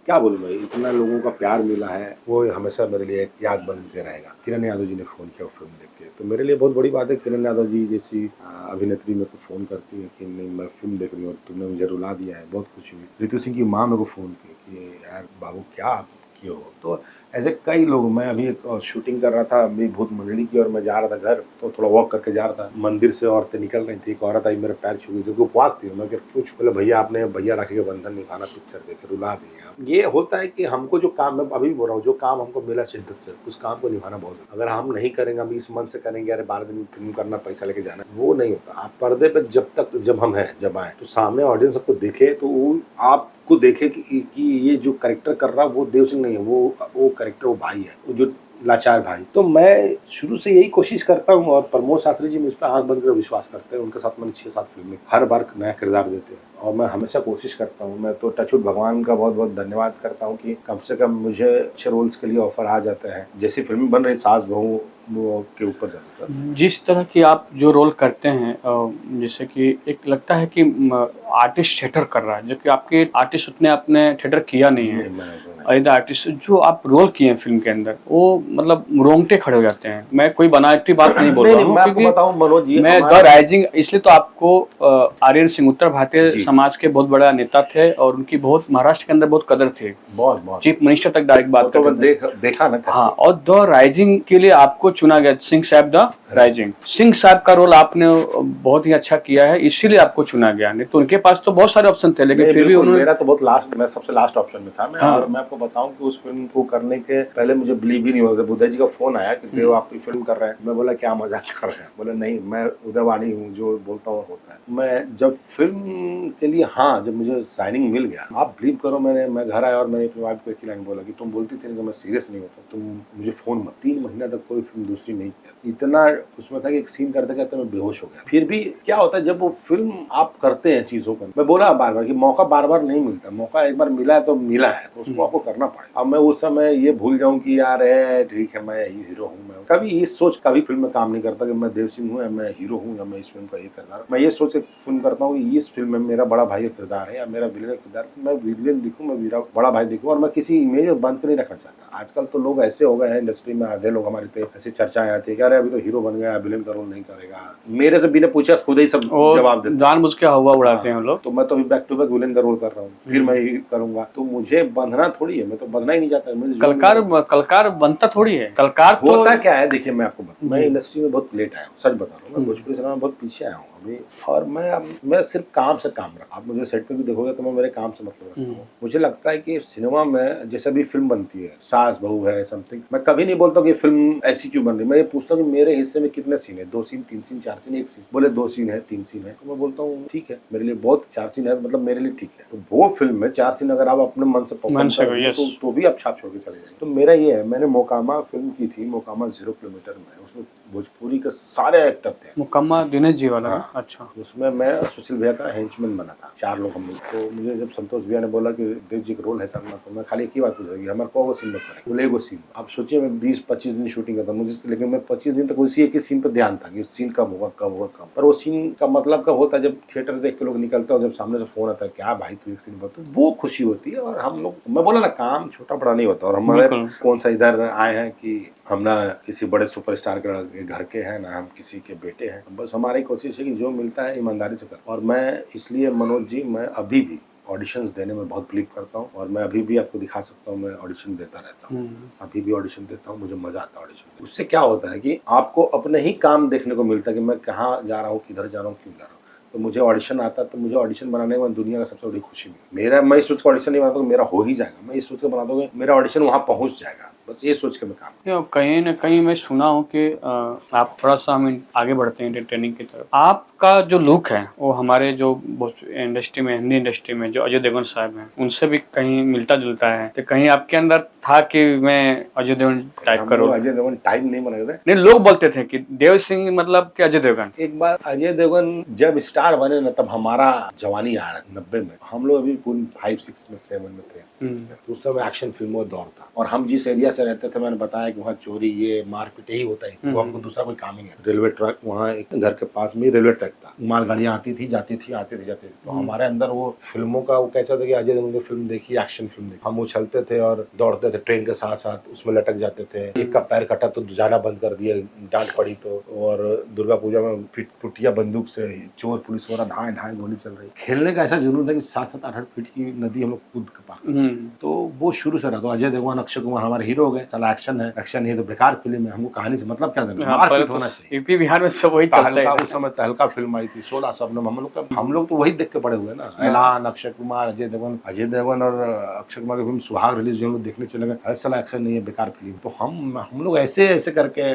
क्या बोलूं मैं, इतना लोगों का प्यार मिला है, वो हमेशा मेरे लिए याद बन के रहेगा। किरण यादव जी ने फोन किया वो फिल्म देख के, तो मेरे लिए बहुत बड़ी बात है। किरण यादव जी जैसी अभिनेत्री मेरे को फोन करती है कि नहीं मैं फिल्म देख रही हूँ और तुमने मुझे रुला दिया है, बहुत खुशी हुई। ऋतु सिंह की माँ मेरे को फोन की कि यार बाबू क्या आप किए हो। तो ऐसे कई लोग, मैं अभी एक शूटिंग कर रहा था मेरी भूत मंडली की और मैं जा रहा था घर, तो थोड़ा वॉक करके जा रहा था, मंदिर से औरतें निकल रही थी, एक औरत आई मेरे पैर छू गई, जो उपवास थी। मैं क्यों छू? बोले भैया आपने भैया राखी के बंधन निभाना पिक्चर देखे, रुला दिए। ये होता है कि हमको जो काम, मैं अभी बोल रहा हूँ, जो काम हमको मिला शिद्दत से, उस काम को निभाना बहुत ज़रूरी। अगर हम नहीं करेंगे, हम इस मन से करेंगे अरे 12 दिन फिल्म करना, पैसा लेके जाना, वो नहीं होता। आप पर्दे पे जब हम हैं, जब आए तो सामने ऑडियंस सबको देखे, तो वो आपको देखे कि ये जो कैरेक्टर कर रहा है वो देव सिंह नहीं है, वो कैरेक्टर वो भाई है, वो जो लाचार भाई। तो मैं शुरू से यही कोशिश करता हूँ और प्रमोद शास्त्री जी मुझ पर आंख बंद कर विश्वास करते हैं। उनके साथ मैंने 6-7 फिल्में, हर बार नया किरदार देते हैं और मैं हमेशा कोशिश करता हूँ। मैं तो टचवुड भगवान का बहुत बहुत धन्यवाद करता हूँ कि कम से कम मुझे अच्छे रोल्स के लिए ऑफर आ जाते हैं। जैसी फिल्म बन रही सास बहू के ऊपर ज़्यादातर जिस तरह की आप जो रोल करते हैं, जैसे कि एक लगता है कि आर्टिस्ट थिएटर कर रहा है, जो कि आपके आर्टिस्ट उतने आपने थिएटर किया नहीं है। आर्टिस्ट जो आप रोल किए हैं फिल्म के अंदर, वो मतलब रोंगटे खड़े हो जाते हैं। मैं कोई बनावटी बात नहीं बोल रहा हूँ, क्योंकि मैं द राइजिंग, इसलिए तो आपको आर्यन सिंह उत्तर भारतीय समाज के बहुत बड़ा नेता थे और उनकी बहुत महाराष्ट्र के अंदर बहुत कदर थी, बहुत चीफ मिनिस्टर तक डायरेक्ट बात कर देखा ना। हाँ, और द राइजिंग के लिए आपको चुना गया। सिंह साहब द राइजिंग, सिंह साहब का रोल आपने बहुत ही अच्छा किया है, इसीलिए आपको चुना गया। नहीं तो उनके पास तो बहुत सारे ऑप्शन थे, लेकिन फिर भी उन्होंने, मेरा तो बहुत लास्ट, मैं सबसे लास्ट ऑप्शन में था। मैं हाँ। और मैं आपको बताऊं कि उस फिल्म को करने के पहले मुझे बिलीव ही नहीं हुआ। बुद्धा जी का फोन आया कि देव आप फिल्म कर रहे हैं। मैं बोला क्या मजाक कर रहे हैं? बोले नहीं, मैं उदयवाणी हूँ, जो बोलता हूँ होता है। मैं जब फिल्म के लिए, हाँ, जब मुझे साइनिंग मिल गया, आप बिलीव करो, मैं घर आया और मैंने अपनी वाइफ को एक ही लाइन बोला कि तुम बोलती थी कि मैं सीरियस नहीं होता, तुम मुझे फोन मत। 3 महीना तक कोई फिल्म दूसरी नहीं किया। इतना उसमें था कि एक सीन करते करते मैं बेहोश हो गया। फिर भी क्या होता है जब वो फिल्म आप करते हैं चीजों का, मैं बोला बार बार कि मौका बार बार नहीं मिलता, मौका एक बार मिला है तो मिला है, तो उसको आपको करना पड़ेगा। अब मैं उस समय ये भूल जाऊं कि यार है ठीक है मैं हीरो हूँ। मैं कभी इस सोच कभी फिल्म में काम नहीं करता कि मैं देव सिंह हूँ या मैं हीरो हूँ या मैं इस फिल्म का ये किरदार। मैं ये सोच के फिल्म करता हूँ कि इस फिल्म में मेरा बड़ा भाई का किरदार है या मेरा विलेन का किरदार, मैं विलेन दिखूं, मैं मेरा बड़ा भाई दिखूं, और मैं किसी इमेज बंद नहीं रखना चाहता। आजकल तो लोग ऐसे हो गए हैं इंडस्ट्री में, आधे लोग हमारे पे ऐसी चर्चाएं आती है कि अरे अभी तो हीरो बन गया, विलेन का रोल नहीं करेगा। मेरे से बिना पूछे खुद ही सब जवाब देते, जानबूझ के हवा उड़ाते हैं लोग। तो मैं तो अभी बैक टू बैक विलेन का रोल कर रहा हूँ, फिर मैं ही करूंगा। तो मुझे बंधना थोड़ी है, मैं तो बंधना ही नहीं चाहता। कलकार बनता थोड़ी है, कलकार होता क्या है, देखिए मैं आपको बताऊं, मैं इंडस्ट्री में बहुत लेट आया हूँ, सच बता रहा हूँ। मैं भोजपुरी सिनेमा में बहुत पीछे आया हूँ। आदमी, और मैं सिर्फ काम से काम रखा। आप मुझे सेट पे भी देखोगे तो मैं मेरे काम से मतलब रखता हूँ। मुझे लगता है कि सिनेमा में जैसे भी फिल्म बनती है, सास बहू है समथिंग, मैं कभी नहीं बोलता कि फिल्म ऐसी क्यों बन रही, मैं ये पूछता हूँ कि मेरे हिस्से में कितने सीन है, 2 सीन 3 सीन 4 सीन 1 सीन, बोले 2 सीन है 3 सीन है, तो मैं बोलता हूँ ठीक है, मेरे लिए बहुत 4 सीन है, मतलब मेरे लिए ठीक है। तो वो फिल्म में 4 सीन अगर आप अपने मन से परफॉर्म कर रहे हो तो भी आप छाप छोड़ के चले जाएंगे। तो मेरा ये है, मैंने मोकामा फिल्म की थी, मोकामा 0 किलोमीटर में, उसमें भोजपुरी के सारे एक्टर थे। मुकम्मा दिनेश जी वाला। हाँ, अच्छा। उसमें मैं सुशील भैया का हेंचमैन बना था, 4 लोग हम लोग। तो मुझे जब संतोष भैया ने बोला कि देव जी का रोल है करना, तो मैं खाली एक ही बात पूछ रही, हमारे को सीन में करें, बोले एगो सीन। आप सोचिए मैं 20-25 दिन शूटिंग करता मुझे, लेकिन मैं 25 दिन तक उसी एक ही सीन पर ध्यान था कि सीन कब होगा कब होगा कब। पर वो सीन का मतलब कब होता है जब थिएटर देख के लोग निकलते हैं और जब सामने से फोन आता है क्या भाई तू एक सीन बता, वो खुशी होती है। और हम लोग, मैं बोला ना, काम छोटा बड़ा नहीं होता। और हमारे कौन सा इधर आए हैं कि हम ना किसी बड़े सुपरस्टार के घर के हैं, ना हम किसी के बेटे हैं, बस हमारी कोशिश है कि जो मिलता है ईमानदारी से कर। और मैं इसलिए मनोज जी, मैं अभी भी ऑडिशंस देने में बहुत बिलीव करता हूँ, और मैं अभी भी आपको दिखा सकता हूँ, मैं ऑडिशन देता रहता हूँ, अभी भी ऑडिशन देता हूँ, मुझे मजा आता है ऑडिशन। उससे क्या होता है कि आपको अपने ही काम देखने को मिलता है कि मैं कहाँ जा रहा हूँ, किधर जा रहा हूँ, क्यों जा रहा हूँ। तो मुझे ऑडिशन आता, तो मुझे ऑडिशन बनाने में दुनिया का सबसे बड़ी खुशी मिली। मेरा, मैं इस सोच का ऑडिशन नहीं बनाता मेरा हो ही जाएगा, मैं इस सोच के बनाता हूँ मेरा ऑडिशन वहां पहुंच जाएगा, बस ये सोच के मैं काम। कहीं ना कहीं मैं सुना हूँ कि आप थोड़ा सा हम आगे बढ़ते हैं एंटरटेनिंग की तरफ। आपका जो लुक है वो हमारे जो इंडस्ट्री में, हिंदी इंडस्ट्री में जो अजय देवगन साहब हैं उनसे भी कहीं मिलता जुलता है, तो कहीं आपके अंदर था कि मैं अजय देवगन टाइप करूँ? अजय देवगन टाइप नहीं बना रहे, नहीं, लोग बोलते थे कि देव सिंह मतलब कि अजय देवगन। एक बार अजय देवगन जब स्टार बने ना, तब हमारा जवानी आ रहा 90 में, हम लोग अभी 5-6 में 7 में थे, उस समय एक्शन फिल्मों का दौर था। और हम जिस एरिया से रहते थे, मैंने बताया कि वहाँ चोरी ये मारपीट यही होता है, वो हमको दूसरा कोई काम ही नहीं है। रेलवे ट्रैक, वहाँ एक घर के पास में रेलवे ट्रैक था, मालगाड़ियाँ आती थी जाती थी, आती थी जाती थी। तो हमारे अंदर वो फिल्मों का वो कैसा था कि अजय देवगन की फिल्म देखी, एक्शन फिल्म देखी, हम उछलते थे और दौड़ते थे ट्रेन के साथ साथ, उसमें लटक जाते थे। एक का पैर कटा तो जाना बंद कर दिया, डांट पड़ी तो। और दुर्गा पूजा में पुटिया बंदूक से चोर पुलिस वाला ढाई ढाई गोली चल रही। खेलने का ऐसा जुनून था कि 7-7 8-8 फीट की नदी हम लोग कूद के पार। तो वो शुरू से रहा। तो अजय देवगन, अक्षय कुमार हमारे हीरो हो गए, चला एक्शन है, एक्शन है तो बेकार फिल्म है, हमको कहानी से मतलब क्या देना, मारपीट होना चाहिए। यूपी बिहार में सब वही चलता है। उस समय तहलका फिल्म आई थी, 16 शबनम, हम लोग तो वही देख के बड़े हुए ना। ऐलान, अक्षय कुमार, अजय देवगन और अक्षय कुमार की फिल्म सुहाग रिलीज हम लोग देखने चले गए, ऐसा एक्शन नहीं है, बेकार फिल्म। तो हम लोग ऐसे ऐसे करके,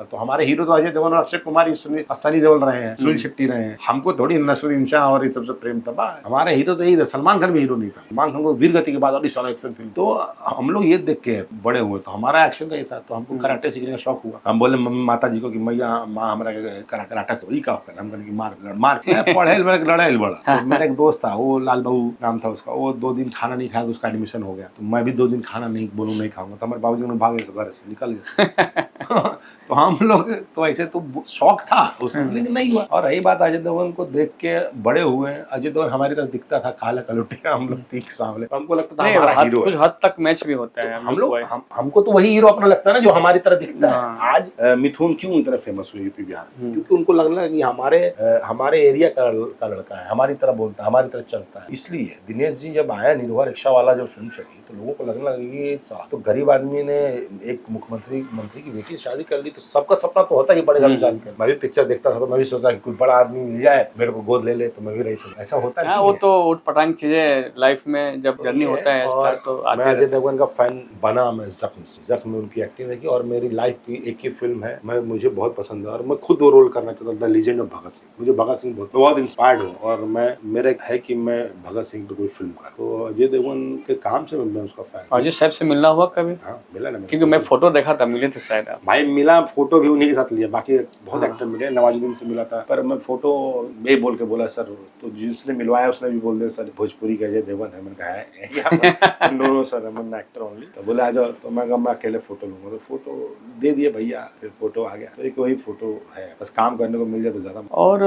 तो हमारे हीरो तो अजय देवगन और अक्षय कुमार, सनी देओल रहे हैं, सुनील शेट्टी रहे हैं। हमको थोड़ी नसरुद्दीन शाह और ये सबसे प्रेम था। हमारे हीरो तो यही, सलमान खान भी हीरो नहीं था। सलमान खान को वीर गति के बाद और सारा एक्शन फिल्म। तो हम लोग ये देख के बड़े हुए, तो हमारा एक्शन का ये था। तो हमको कराटे सीखने का शौक हुआ। हम बोले मम्मी माता जी को कि मैया माँ हमारा कराटे से वही का हम कहें मार पढ़े लड़ाई बड़ा। मेरा एक दोस्त था, वो लाल बाबू नाम था उसका, वो 2 दिन खाना नहीं खाया, उसका एडमिशन हो गया। तो मैं भी 2 दिन खाना नहीं बोलूँ नहीं खाऊंगा, तो हमारे बाबूजी ने भागे घर से निकल गए। तो हम लोग तो ऐसे तो शौक था उसमें, लेकिन नहीं हुआ। और रही बात अजय देवगन को देख के बड़े हुए, अजय देवगन हमारी तरफ दिखता था, काला कलुटिया, हम लोग तीख सांवले, हमको लगता था हमारा हीरो है। कुछ हद तक मैच भी होता है हम लोग, हमको तो वही हीरो अपना लगता है ना जो हमारी तरह दिखता है। आज मिथुन क्यों इतना फेमस हुए यूपी बिहार, क्योंकि उनको लगना है कि हमारे एरिया का लड़का है, हमारी तरह बोलता है, हमारी तरह चलता है। इसलिए दिनेश जी जब आया निर्भया रिक्शा वाला जो फिल्म चली, तो लोगों को लगने लगा कि तो गरीब आदमी ने एक मंत्री की बेटी शादी कर ली, तो सबका सपना तो होता ही बड़ेगा जान के। मैं भी पिक्चर देखता था तो मैं भी सोचता कि कोई बड़ा आदमी मिल जाए, मेरे को गोद ले ले, तो मैं भी रही सोचा। ऐसा होता है, वो तो उठ पटांग चीजें लाइफ में जब जर्नी होता है स्टार्ट, तो मैं अजय देवगन का फैन बना। मैं जख्म में उनकी एक्टिंग देखी, और मेरी लाइफ की एक ही फिल्म है, मुझे बहुत पसंद है, और मैं खुद वो रोल करना चाहता था, the legend of Bhagat Singh. मुझे भगत सिंह बहुत इंस्पायर्ड हूँ, और मेरा है कि मैं भगत सिंह पे कोई फिल्म कर। तो अजय देवगन के काम से मैं उसका फैन। अजय साहब से मिलना हुआ कभी? हाँ, मिला ना, क्योंकि मैं फोटो देखा था, मिले थे शायद आप। भाई मिला, फोटो भी उन्हीं के साथ लिया, बाकी बहुत एक्टर मिले, नवाजुद्दीन से मिला था, पर मैं फोटो में बोल के बोला सर, तो जिसने मिलवाया उसने भी बोल दिया सर भोजपुरी का अजय देवगन है। मैंने कहा है नो सर, मैं एक्टर ओनली। तो बोले आ जाओ, तो मैं अकेले फोटो लूंगा, तो फोटो दे दिए भैया, फिर फोटो आ गया। तो एक वही फोटो है, बस काम करने को मिल जाए तो ज्यादा। और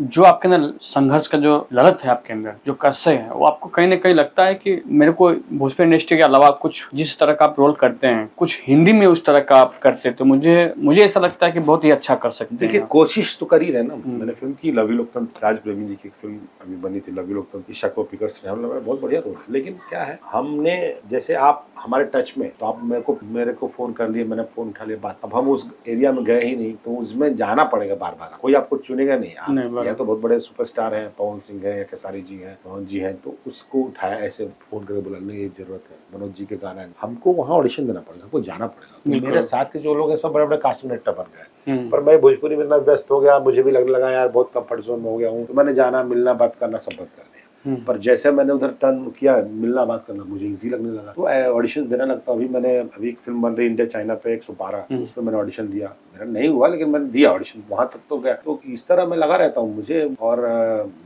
जो आपके अंदर संघर्ष का जो ललत है आपके अंदर, जो कष्ट है, वो आपको कहीं ना कहीं लगता है कि मेरे को भोजपुरी इंडस्ट्री के अलावा कुछ जिस तरह का आप रोल करते हैं, कुछ हिंदी में उस तरह का आप करते, तो मुझे मुझे ऐसा लगता है कि बहुत ही अच्छा कर सकते देखिए हैं। कोशिश तो कर ही रहे ना। मैंने फिल्म की लव यू लोकतंत्र, राज प्रेमी जी की एक फिल्म अभी बनी थी लव यू लोकतंत्र, ईशा कोप्पिकर से हम लोग बहुत बढ़िया रोल है। लेकिन क्या है, हमने जैसे आप हमारे टच में, तो आप मेरे को फोन कर लिए, मैंने फोन उठा लिया बात, अब हम उस एरिया में गए ही नहीं, तो उसमें जाना पड़ेगा बार बार, कोई आपको चुनेगा नहीं। आप या तो बहुत बड़े सुपरस्टार हैं, पवन सिंह है या खेसारी जी हैं, मोहन जी हैं, तो उसको उठाया ऐसे फोन करके बुलाने की जरूरत है, मनोज जी के गाना है, हमको वहाँ ऑडिशन देना पड़ेगा, हमको जाना पड़ेगा। तो मेरे साथ के जो लोग हैं सब बड़े बड़े कास्टिंग डायरेक्टर बन गए, पर मैं भोजपुरी में इतना व्यस्त हो गया, मुझे भी लगने लगा यार बहुत कंफर्ट जोन में हो गया हूँ, तो मैंने जाना, मिलना, बात करना सब बंद कर दिया। पर जैसे मैंने उधर टर्न किया, मिलना बात करना मुझे इजी लगने लगा, तो ऑडिशन देने लगता। अभी एक फिल्म बन रही इंडिया चाइना पे 112, उसमें मैंने ऑडिशन दिया, मेरा नहीं हुआ लेकिन मैंने दिया ऑडिशन, वहां तक तो गया। तो इस तरह मैं लगा रहता हूँ मुझे, और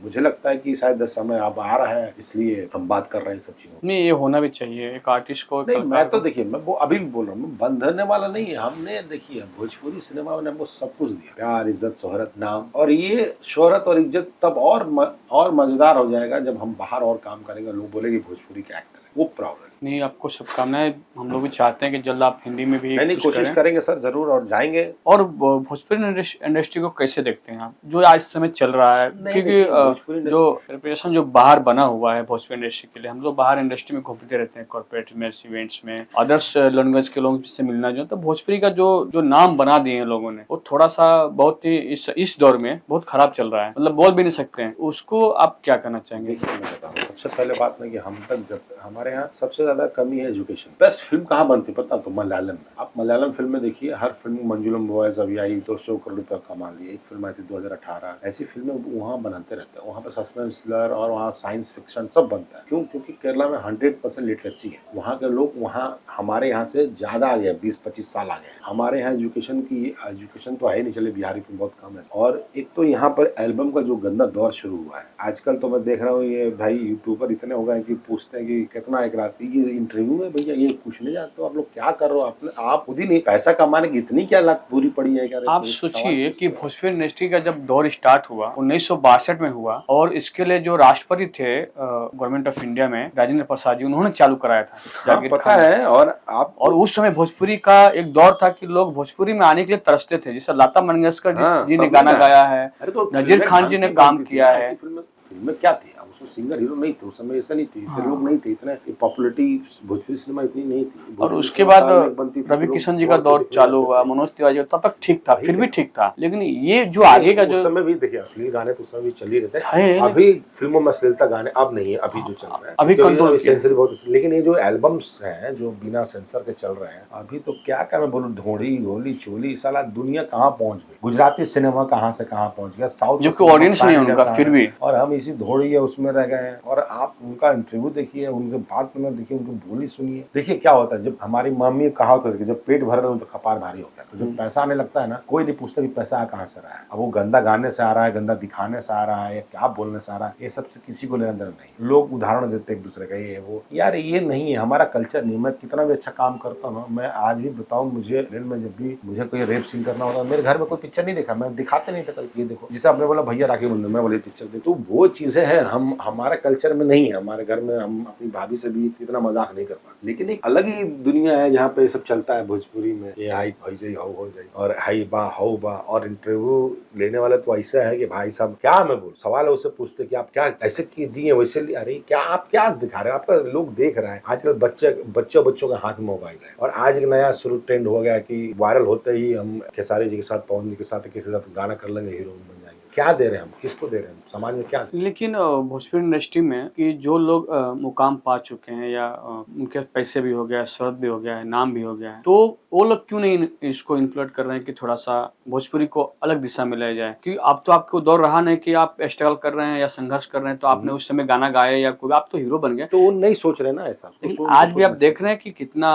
मुझे लगता है कि शायद समय अब आ रहा है, इसलिए हम बात कर रहे हैं सब चीजों। नहीं, ये होना भी चाहिए एक आर्टिस्ट को। नहीं, मैं तो देखिए, मैं वो अभी भी बोल रहा हूँ, बंधने वाला नहीं है। हमने देखिए भोजपुरी सिनेमा में हमको सब कुछ दिया, प्यार, इज्जत, शोहरत, नाम, और ये शोहरत और इज्जत तब और मजेदार हो जाएगा जब हम बाहर और काम करेंगे, लोग बोलेंगे भोजपुरी के एक्टर है, वो प्राउड है। नहीं, आपको शुभकामनाएं। हम लोग भी चाहते हैं कि जल्द आप हिंदी में भी नहीं, कुछ कोशिश करें। करेंगे सर, जरूर, और जाएंगे। और भोजपुरी इंडस्ट्री को कैसे देखते हैं आप, जो आज समय चल रहा है? क्योंकि जो प्रिपरेशन जो बाहर बना हुआ है भोजपुरी इंडस्ट्री के लिए, हम लोग बाहर इंडस्ट्री में घूमते रहते हैं, कॉर्पोरेट में, इवेंट्स में, अदर्स लैंग्वेज के लोगों से मिलना, जो तो भोजपुरी का जो नाम बना दिए हैं लोगों ने, वो थोड़ा सा बहुत ही इस दौर में बहुत खराब चल रहा है, मतलब बोल भी नहीं सकते हैं। उसको आप क्या कहना चाहेंगे? देखिए मैं बताऊँ, सबसे पहले बात नहीं कि हम तक जब हमारे यहाँ सबसे ज्यादा कमी है एजुकेशन। बेस्ट फिल्म कहाँ बनती पता तो मलयालम में। आप मलयालम फिल्म में देखिए, हर फिल्म मंजुलम बॉयज अभी आई 200 करोड़ रुपया कमा लिए, एक फिल्म आई थी 2018, ऐसी फिल्में वहाँ बनाते रहते हैं। वहाँ पे सस्पेंस थ्रिलर और वहाँ साइंस फिक्शन सब बनता है। क्यों? क्योंकि केरला में 100% लिटरेसी है। वहाँ के लोग वहाँ हमारे यहाँ से ज्यादा आ गए, 20-25 साल आ गए। हमारे यहाँ एजुकेशन तो है नहीं, चले बिहारी में बहुत कम है। और एक तो यहाँ पर एल्बम का जो गंदा दौर शुरू हुआ है आजकल, तो मैं देख रहा हूँ ये भाई यूट्यूबर इतने हो गए कि पूछते हैं कि कितना एक रात की इंटरव्यू है भैया, ये कुछ नहीं जानते हो आप लोग, क्या कर रहे हो आप खुद ही नहीं, पैसा कमाने की इतनी क्या लत पूरी पड़ी है? आप सोचिए कि भोजपुरी इंडस्ट्री का जब दौर स्टार्ट हुआ 1962 में हुआ, और इसके लिए जो राष्ट्रपति थे गवर्नमेंट ऑफ इंडिया में, राजेंद्र प्रसाद जी, उन्होंने चालू कराया था। हाँ, पता है। और उस समय भोजपुरी का एक दौर था कि लोग भोजपुरी में आने के लिए तरसते थे। जैसे लता मंगेशकर जी ने गाना गाया है, नजीर खान जी ने काम किया है। फिल्म क्या थी, उसमें सिंगर हीरो नहीं थे उस समय, ऐसा नहीं थी, ऐसे लोग नहीं थे, इतने पॉपुलैरिटी भोजपुरी सिनेमा इतनी नहीं थी। और उसके बाद रवि किशन जी का दौर चालू हुआ, मनोज तिवारी, तब तक ठीक था, फिर भी ठीक था। लेकिन ये जो आगे का जो उस समय भी देखिए अश्लील गाने तो उस समय भी चल ही रहते हैं। अभी फिल्मों में अश्लीलता गाने अब नहीं है, अभी जो चल रहा है अभी कंट्रोल सेंसर बहुत। लेकिन ये जो एल्बम्स हैं जो बिना सेंसर के चल रहे हैं अभी, तो क्या मैं बोलूं, ढोड़ी होली चोली, साला दुनिया कहाँ पहुंच गई, गुजराती सिनेमा कहाँ से कहाँ पहुंच गया, साउथ जो कि ऑडियंस नहीं है उनका फिर भी, और हम इसी धोड़ी है उसमें रह गए हैं। और आप उनका इंटरव्यू देखिए, उनके बात में देखिए, उनकी बोली सुनिए। देखिए क्या होता है, जब हमारी मम्मी कहा होता है जब पेट भर रहे हो तो कपार भारी होता है, तो जब पैसा आने लगता है ना, कोई नहीं पूछता कि पैसा कहाँ से आ रहा है। अब वो गंदा गाने से आ रहा है, गंदा दिखाने से आ रहा है, या क्या बोलने से आ रहा है, ये सबसे किसी को लेना देना नहीं। लोग उदाहरण देते एक दूसरे का, ये वो, यार ये नहीं है, हमारा कल्चर नहीं। मैं कितना भी अच्छा काम करता हूँ, मैं आज भी बताऊँ, मुझे जब भी मुझे कोई रेप सीन करना होता है, मेरे घर में कोई पिक्चर नहीं देखा, मैं दिखाते नहीं था ये देखो, जिसे आपने बोला भैया राखी बंधन, मैं बोले पिक्चर देख, तो वो चीजें हैं हम हमारे कल्चर में नहीं है। हमारे घर में हम अपनी भाभी से भी इतना मजाक नहीं कर पाते। लेकिन एक अलग ही दुनिया है जहाँ पे सब चलता है भोजपुरी में, ये हाई भाई जाई हो जाए, और हाई बा हो बा, और इंटरव्यू लेने वाला तो ऐसा है कि भाई साहब क्या मैं बोल, सवाल है उससे पूछते कि आप क्या ऐसे की दिए वैसे लिए, अरे क्या आप क्या दिखा रहे हैं, आपका लोग देख रहा है। आजकल बच्चों के हाथ में मोबाइल है, और आज एक नया शुरू ट्रेंड हो गया कि वायरल होते ही हम खेसारी जी के साथ, पवन जी के साथ, किसी के साथ गाना कर लेंगे, हीरो बन जाएंगे। क्या दे रहे हैं हम, किसको दे रहे हैं, समाज में क्या? लेकिन भोजपुरी इंडस्ट्री में कि जो लोग मुकाम पा चुके हैं, या उनके पैसे भी हो गया, शोहरत भी हो गया है, नाम भी हो गया है, तो वो लोग क्यों नहीं इसको इन्फ्लुएंस कर रहे हैं कि थोड़ा सा भोजपुरी को अलग दिशा में ले जाए? क्योंकि अब तो आपको दौर रहा नहीं कि आप स्ट्रगल कर रहे हैं या संघर्ष कर रहे हैं तो आपने उस समय गाना गाया, या कोई, आप तो हीरो बन गए, तो वो नहीं सोच रहे ना ऐसा। लेकिन आज भी आप देख रहे हैं कि कितना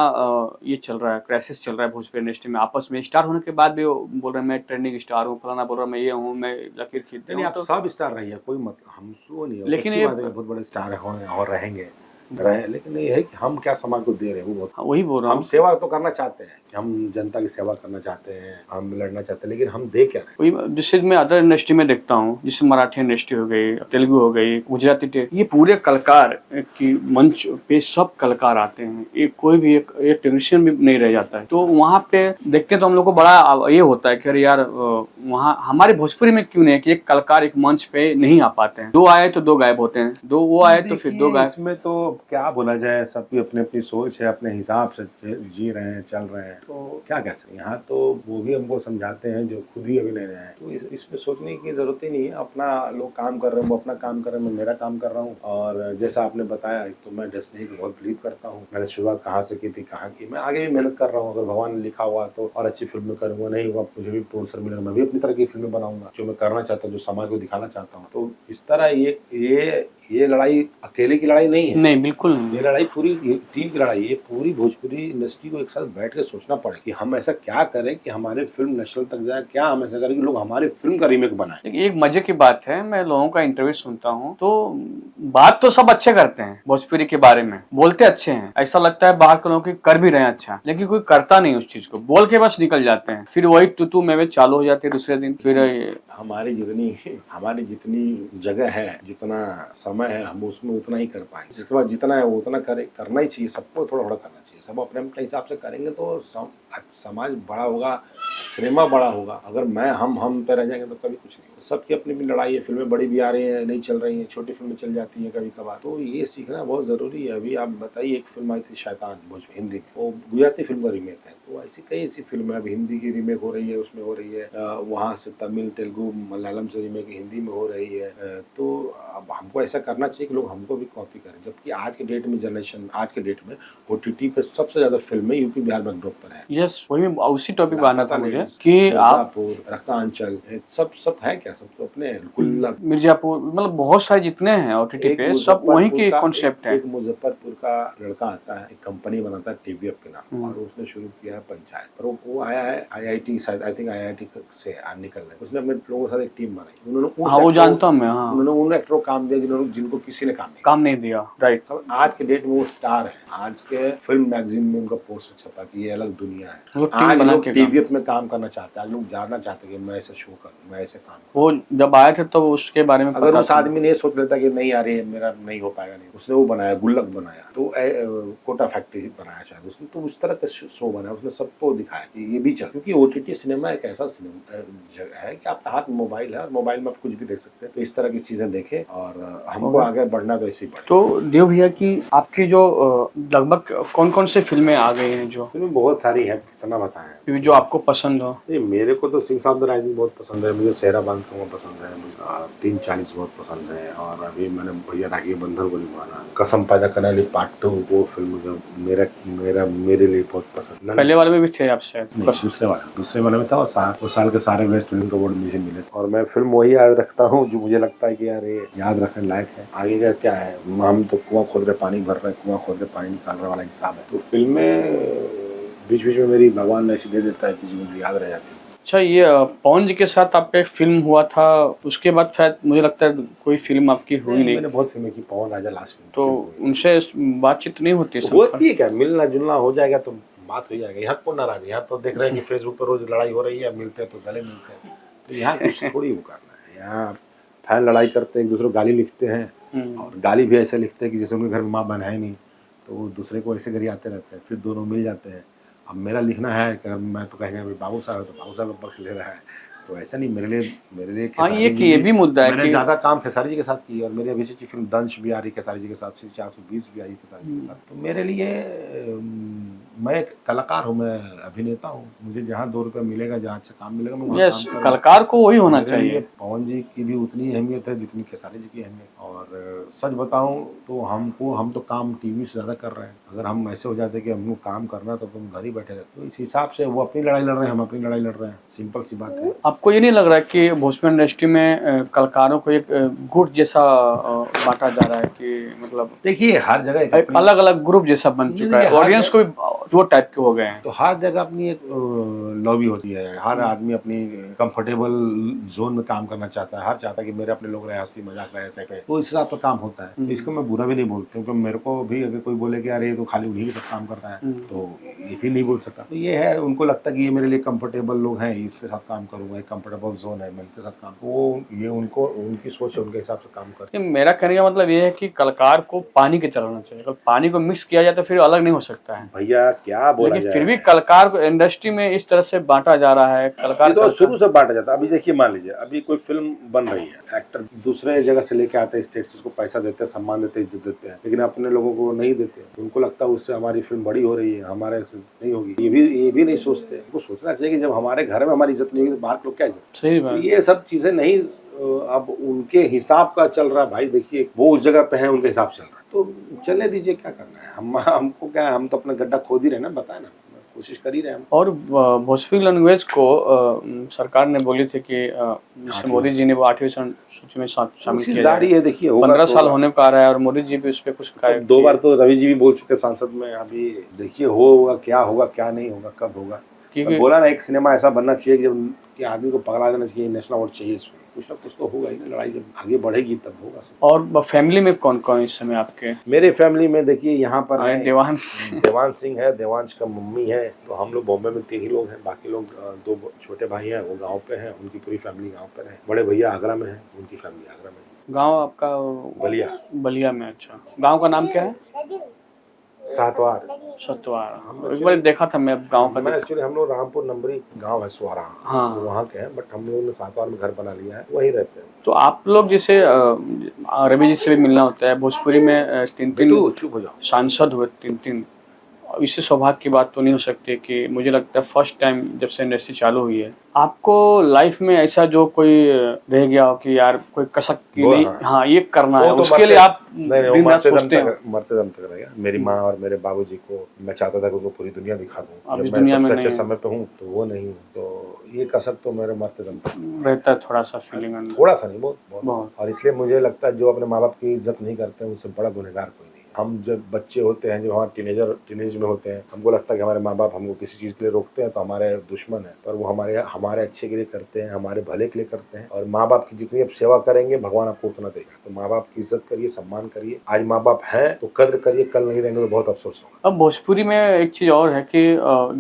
ये चल रहा है, क्राइसिस चल रहा है भोजपुरी इंडस्ट्री में। आपस में स्टार होने के बाद भी वो बोल रहे हैं मैं ट्रेंडिंग स्टार हूँ, फलाना बोल रहा है मैं ये हूँ, मैं लकीर खींचते हूँ। आप सब स्टार रही है, कोई मतलब हम सो नहीं, लेकिन ये बहुत बड़े स्टार हों और रहेंगे, रहे हैं, लेकिन ये है कि हम क्या समाज को दे रहे हैं वो बहुत। हाँ, वही बोल रहा हम हूँ। सेवा तो करना चाहते हैं, हम जनता की सेवा करना चाहते हैं, हम लड़ना चाहते हैं, लेकिन हम दे क्या रहे हैं? वही जैसे मैं अदर इंडस्ट्री में देखता हूँ, जैसे मराठी इंडस्ट्री हो गई, तेलुगु हो गई, गुजराती, ये पूरे कलाकार की मंच पे सब कलाकार आते हैं, एक कोई भी एक टेक्नीशियन भी नहीं रह जाता है। तो वहाँ पे देखते हैं तो हम लोग को बड़ा ये होता है कि अरे यार वहाँ हमारे भोजपुरी में क्यों नहीं है कि एक कलाकार एक मंच पे नहीं आ पाते हैं, दो आए तो दो गायब होते हैं, दो वो आए तो फिर दो देखिए, गायब। इसमें तो क्या बोला जाए, सबकी अपनी अपनी सोच है, अपने हिसाब से जी रहे हैं, चल रहे हैं, तो क्या कह सकते हैं। यहाँ तो वो भी हमको समझाते हैं जो खुद ही अभी ले रहे हैं, तो इसमें सोचने की जरूरत ही नहीं है। अपना लोग काम कर रहे हैं, वो अपना काम कर रहे हैं, मैं मेरा काम कर रहा हूँ। और जैसा आपने बताया, तो मैं डेस्टिनी को बहुत बिलीव करता हूँ। मैंने शुरुआत कहाँ से की थी, कहाँ की, मैं आगे भी मेहनत कर रहा हूँ। अगर भगवान ने लिखा हुआ तो और अच्छी फिल्में करूंगा, नहीं हुआ मुझे भी प्रोड्यूसर मिलेगा, मैं भी अपनी तरह की फिल्में बनाऊंगा जो मैं करना चाहता हूँ, जो समाज को दिखाना चाहता हूँ। तो इस तरह ये लड़ाई अकेले की लड़ाई नहीं है, नहीं बिल्कुल नहीं। ये लड़ाई पूरी टीम की लड़ाई है। पूरी भोजपुरी इंडस्ट्री को एक साथ बैठ के सोचना पड़े कि हम ऐसा क्या करें कि हमारे फिल्म नेशनल तक जाए, क्या हम ऐसा करें कि लोग हमारे फिल्म का रीमेक बनाएं। लेकिन एक मजे की बात है, मैं लोगों का इंटरव्यू सुनता हूँ तो बात तो सब अच्छे करते हैं भोजपुरी के बारे में, बोलते अच्छे हैं, ऐसा लगता है बाहर के लोगों की कर भी रहे हैं अच्छा, लेकिन कोई करता नहीं उस चीज को, बोल के बस निकल जाते हैं, फिर वही तू मैं चालू हो जाती है दूसरे दिन। फिर हमारी जितनी जगह है, जितना समय है, हम उसमें उतना ही कर पाएंगे। जिसके बाद जितना है वो उतना करना ही चाहिए, सबको थोड़ा थोड़ा करना चाहिए। सब अपने अपने हिसाब से करेंगे तो समाज बड़ा होगा, सिनेमा बड़ा होगा। अगर हम पे रह जाएंगे तो कभी कुछ नहीं। सबकी अपनी अपनी लड़ाई है, फिल्में बड़ी भी आ रही हैं, नहीं चल रही हैं, छोटी फिल्में चल जाती हैं कभी कभार, तो ये सीखना बहुत जरूरी है। अभी आप बताइए, एक फिल्म आई थी शैतान भोजपुरी हिंदी, वो गुजराती फिल्म का रीमेक है, तो ऐसी कई ऐसी फिल्में अब हिंदी की रीमेक हो रही है, उसमें हो रही है, वहाँ से तमिल तेलुगु मलयालम से रीमेक हिंदी में हो रही है। तो अब हमको ऐसा करना चाहिए कि लोग हमको भी कॉपी करें, जबकि आज के डेट में आज के डेट में OTT पे सबसे ज्यादा फिल्में यूपी बिहार बैकड्रॉप पर है। यस, वही उसी टॉपिक पे आना था मुझे कि आप रक्तांचल सब है क्या, सब तो अपने गुल्लक, मिर्जापुर, मतलब बहुत सारे जितने हैं OTT पे सब वहीं के कॉन्सेप्ट है। एक मुजफ्फरपुर का लड़का आता है, एक कंपनी बनाता है TVF के नाम, और उसने शुरू किया है पंचायत, पर वो आया है IIT, शायद आई थिंक IIT से निकल रहा है। उसने अपने लोगों के साथ एक टीम बनाई, उन्होंने वो जानता हूँ मैं, उन्होंने उन एक्टरों को काम दिया जिनको किसी ने काम नहीं दिया। राइट, आज के डेट में वो स्टार है, आज के फिल्म मैगजीन में उनका पोस्टर छपा कि ये अलग दुनिया है। आज लोग TVF में काम करना चाहते हैं, आज लोग जानना चाहते हैं कि मैं ऐसा शो करूं, मैं ऐसे काम करूं। वो जब आए थे तो उसके बारे में अगर उस आदमी ने सोच लेता कि नहीं यार ये मेरा नहीं हो पाएगा, नहीं, उसने वो बनाया, गुल्लक बनाया, तो कोटा फैक्ट्री बनाया शायद उसने, तो उस तरह का शो बनाया, उसने सबको दिखाया कि ये भी चल, क्योंकि OTT सिनेमा एक ऐसा जगह है कि आपके हाथ में मोबाइल है और मोबाइल में आप कुछ भी देख सकते हैं। तो इस तरह की चीजें देखें, और हमको आगे बढ़ना तो ऐसे ही बढ़े। तो देव भैया की आपकी जो लगभग कौन कौन से फिल्में आ गई हैं? जो फिल्में बहुत सारी है, कितना बताएं, जो आपको पसंद हो? मेरे को तो सिंह साब द राइजिंग बहुत पसंद है, मुझे सेहरा बांध पसंद है, मुझे 340 बहुत पसंद है, और अभी मैंने भैया राखी बंधन को निभाना, कसम पैदा करने वाली पार्ट 2, वो फिल्म जो मेरे लिए बहुत पसंद। पहले वाले में भी थे आप शायद? दूसरे वाले में था, और साल के सारे बेस्ट फिल्म अवार्ड मुझे मिले, और मैं फिल्म वही याद रखता हूँ जो मुझे लगता है कि यार ये याद रखने लायक है। आगे का क्या है, हम तो कुआं खोद रहे पानी भर रहे, कुआं खोद रहे पानी निकालने वाला हिसाब है। तो फिल्में बीच बीच में मेरी भगवान ने ऐसी दे देता है कि मुझे याद रह जाती है। अच्छा, ये पवन जी के साथ आपका एक फिल्म हुआ था, उसके बाद शायद मुझे लगता है कोई फिल्म आपकी हुई नहीं। मैंने बहुत फिल्में की, पवन राजा लास्ट फिल्म, तो उनसे बातचीत नहीं होती? होती है क्या, मिलना जुलना हो जाएगा तो बात हो जाएगा। यहाँ कौन नाराज, यहाँ तो देख रहे हैं कि फेसबुक पर रोज लड़ाई हो रही है, मिलते हैं तो गले मिलते हैं, तो यहाँ कुछ थोड़ी वो करना है। यहाँ फैन लड़ाई करते हैं, एक दूसरे को गाली लिखते हैं, और गाली भी ऐसे लिखते हैं कि जैसे उनके घर में माँ बहन है नहीं, तो वो दूसरे को ऐसे गरियाते रहते हैं, फिर दोनों मिल जाते हैं। अब मेरा लिखना है कि मैं तो कहेंगे बाबू साहब, तो बाबू साहब पक्ष ले रहा है, तो ऐसा नहीं। मेरे लिए ये भी मुद्दा है मैंने कि ज्यादा काम खेसारी जी के साथ की, और मेरी अभिषेक की फिल्म दंश भी आ रही खेसारी जी के साथ, 420 भी आई खेसारी जी के साथ। तो मेरे लिए मैं एक कलाकार हूँ, मैं अभिनेता हूँ, मुझे जहाँ 2 रुपये मिलेगा, जहाँ अच्छा काम मिलेगा, मैं वहाँ काम करूँगा। कलाकार को वही होना चाहिए। पवन जी की भी उतनी अहमियत है जितनी खेसारी जी की अहमियत। और सच बताऊं तो हम तो काम टीवी से ज्यादा कर रहे हैं। अगर हम ऐसे हो जाते कि हमको काम करना तो तुम घर ही बैठे रहते, तो इस हिसाब से वो अपनी लड़ाई लड़ रहे हैं, हम अपनी लड़ाई लड़ रहे हैं, सिंपल सी बात है। आपको ये नहीं लग रहा है कि भोजपुरी इंडस्ट्री में कलाकारों को एक गुट जैसा बांटा जा रहा है कि मतलब देखिए हर जगह एक अलग अलग ग्रुप जैसा बन चुका है, ऑडियंस को भी वो टाइप के हो गए हैं, तो हर जगह अपनी एक लॉबी होती है, हर आदमी अपनी कंफर्टेबल जोन में काम करना चाहता है, हर चाहता है कि मेरे अपने लोग रहे, हंसी मजाक रहे, ऐसे तो इस हिसाब का काम होता है। तो इसको मैं बुरा भी नहीं बोलता, क्योंकि मेरे को भी अगर कोई बोले कि यार ये तो खाली उन्हीं के साथ काम करता है तो ये भी नहीं बोल सकता। तो ये है, उनको लगता है कि ये मेरे लिए कंफर्टेबल लोग हैं, इसके साथ काम करूंगा, एक कंफर्टेबल जोन है, मैं इनके साथ काम, वो ये उनको उनकी सोच है, उनके हिसाब से काम कर। मेरा कहने का मतलब ये है कि कलाकार को पानी की तरह होना चाहिए, अगर पानी को मिक्स किया जाए तो फिर अलग नहीं हो सकता है भैया क्या बोला लेकिन जाए, फिर भी कलाकार को इंडस्ट्री में इस तरह से बांटा जा रहा है। कलाकार तो शुरू से बांटा जाता है। अभी देखिए, मान लीजिए अभी कोई फिल्म बन रही है, एक्टर दूसरे जगह से लेके आते हैं, स्टेट से उसको पैसा देते हैं, सम्मान देते हैं, इज्जत देते हैं, लेकिन अपने लोगों को नहीं देते। उनको लगता है उससे हमारी फिल्म बड़ी हो रही है, हमारे से नहीं होगी। ये भी नहीं सोचते। उनको सोचना चाहिए कि जब हमारे घर में हमारी इज्जत नहीं होगी तो बाहर के लोग क्या इज्जत। सही बात। ये सब चीजें नहीं, अब उनके हिसाब का चल रहा है भाई। देखिए वो उस जगह पे है, उनके हिसाब चल रहा है, तो चले दीजिए, क्या करना है। हमको क्या है, हम तो अपना गड्ढा खोद ही रहे ना, बताए ना, कोशिश कर ही रहे हैं। और भोजपुरी लैंग्वेज को सरकार ने बोली थी कि जैसे मोदी जी ने वो 8वीं सूची में शामिल किया जारी है। देखिए 15 साल होने को आ रहा है और मोदी जी भी उस पर कुछ कार्य 2 बार तो रवि जी भी बोल चुके संसद में। अभी देखिए होगा, क्या होगा क्या नहीं होगा, कब होगा। बोला ना, एक सिनेमा ऐसा बनना चाहिए कि जब कि आदमी को पकड़ा देना चाहिए, नेशनल अवार्ड चाहिए इसमें। कुछ ना कुछ तो होगा ही ना, लड़ाई जब आगे बढ़ेगी तब होगा। और फैमिली में कौन कौन इस समय आपके? मेरे फैमिली में देखिए यहाँ पर है देवांश सिंह है, देवांश का मम्मी है, तो हम लोग बॉम्बे में 3 ही लोग हैं। बाकी लोग 2 छोटे भाई हैं, वो गाँव पे हैं, उनकी पूरी फैमिली गाँव पर है। बड़े भैया आगरा में है, उनकी फैमिली आगरा में। गाँव आपका बलिया में? अच्छा, गाँव का नाम क्या है? सातवार। एक बार देखा था मैं गांव का। मैं एक्चुअली हम लोग रामपुर नंबरी गांव है सुहारा, हाँ, वहाँ के हैं, बट हम लोगों ने सातवार में घर बना लिया है, वहीं रहते हैं। तो आप लोग जैसे रवि जी से भी मिलना होता है, भोजपुरी में 3 सांसद हुए, 3। इससे सौभाग्य की बात तो नहीं हो सकती कि मुझे लगता है फर्स्ट टाइम जब से इंडस्ट्री चालू हुई है, आपको लाइफ में ऐसा जो कोई रह गया हो कि यार कोई कसक की नहीं, हाँ ये करना है, तो उसके लिए आप मरते दम तक रहेगा। मेरी माँ और मेरे बाबूजी को मैं चाहता था कि उनको पूरी दुनिया दिखा दूं। अब इस दुनिया में अच्छे समय पे हूँ तो वो नहीं, तो ये कसक तो मेरे मरते दम तक रहता है। थोड़ा सा फीलिंग, थोड़ा सा नहीं, बहुत। और इसलिए मुझे लगता है जो अपने माँ बाप की इज्जत नहीं करते हैं, उससे बड़ा गुनहगार कोई नहीं। हम जब बच्चे होते हैं, जब हमारे टीनेज में होते हैं, हमको लगता है कि हमारे माँ बाप हमको किसी चीज के लिए रोकते हैं तो हमारे दुश्मन है, पर वो हमारे अच्छे के लिए करते हैं, हमारे भले के लिए करते हैं। और माँ बाप की जितनी आप सेवा करेंगे, भगवान आपको उतना देगा। तो माँ बाप की इज्जत करिए, सम्मान करिए। आज माँ बाप हैं तो कद्र करिए, कल नहीं रहेंगे तो बहुत अफसोस होगा। अब भोजपुरी में एक चीज और है कि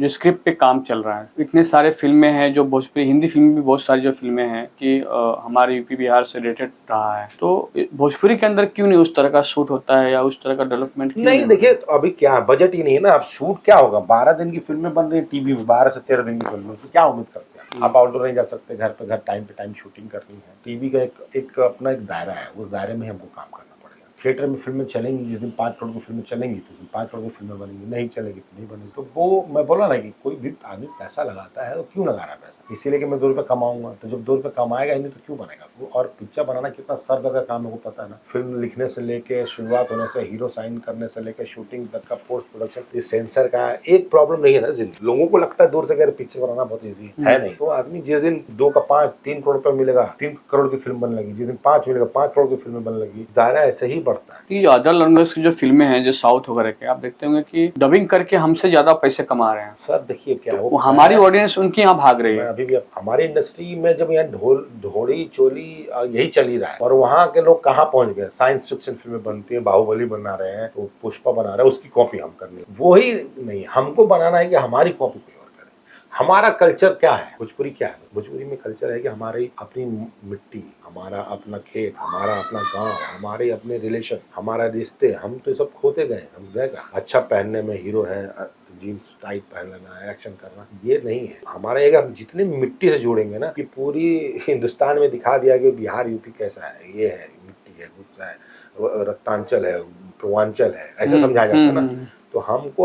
जो स्क्रिप्ट पे काम चल रहा है, इतने सारे फिल्में हैं जो भोजपुरी, हिंदी फिल्म भी बहुत सारी जो फिल्में हैं कि हमारे यूपी बिहार से रिलेटेड रहा है, तो भोजपुरी के अंदर क्यों नहीं उस तरह का शूट होता है या उस तरह का डेवलपमेंट नहीं? देखिए तो अभी क्या बजट ही नहीं है ना, अब शूट क्या होगा। 12 दिन की फिल्में बन रही है टीवी में, 12 से 13 दिन की फिल्में, तो क्या उम्मीद करते हैं आप? आउटडोर नहीं जा सकते, घर पे घर टाइम पे टाइम शूटिंग करनी है। टीवी का एक अपना एक दायरा है, उस दायरे में हमको काम करना पड़ेगा। थिएटर में फिल्में चलेंगी, जिस दिन 5 करोड़ की फिल्में चलेंगी तो उस दिन 5 करोड़ की फिल्में बनेंगी, नहीं चलेगी तो नहीं बनेगी। तो वो मैं बोला ना कि कोई भी आदमी पैसा लगाता है तो क्यों लगा रहा है पैसा? इसीलिए कि मैं 2 रुपये कमाऊंगा, तो जब 2 रुपये कमाएगा ही नहीं तो क्यों बनेगा वो? और पिक्चर बनाना कितना सर दर्द का काम है, को पता है ना। फिल्म लिखने से लेके, शुरुआत होने से, हीरो साइन करने से लेके, शूटिंग तक का, पोस्ट प्रोडक्शन, ये सेंसर का एक प्रॉब्लम नहीं है ना जिंदगी। लोगों को लगता है दूर से अगर पिक्चर बनाना बहुत ईजी है नहीं। तो आदमी जिस दिन 2 का 5, 3 करोड़ रुपया मिलेगा, 3 करोड़ की फिल्म बनने लगी, जिस दिन 5 मिलेगा, 5 करोड़ की फिल्म बनने लगी, दायरा ऐसे ही बढ़ता है। ये अदर लैंग्वेज की जो फिल्में हैं, जो साउथ वगैरह के, आप देखते होंगे कि डबिंग करके हमसे ज्यादा पैसे कमा रहे हैं। सर देखिए क्या तो हमारी ऑडियंस उनके यहाँ भाग रही है। अभी भी हमारी इंडस्ट्री में जब यहाँ ढोड़ी चोली यही चल ही रहा है, और वहाँ के लोग कहाँ पहुंच गए। साइंस फिक्शन फिल्में बनती है, बाहुबली बना रहे हैं, तो पुष्पा बना रहे हैं, उसकी कॉपी हम करनी, वो ही नहीं। हमको बनाना है कि हमारी कॉपी कोई और करे। हमारा कल्चर क्या है? भोजपुरी क्या है? भोजपुरी में कल्चर है कि हमारी अपनी मिट्टी, हमारा अपना खेत, हमारा अपना गांव, हमारे अपने रिलेशन, हमारा रिश्ते, हम तो सब खोते गए। हम गए अच्छा पहनने में, हीरो है जीन्स टाइट पहन लेना, एक्शन करना, ये नहीं है हमारा। एक हम जितने मिट्टी से जोड़ेंगे ना, कि पूरी हिंदुस्तान में दिखा दिया कि बिहार यूपी कैसा है, ये है मिट्टी है, गुस्सा है, रक्तांचल है, पूर्वांचल है, ऐसा समझाया जाता है ना। तो हमको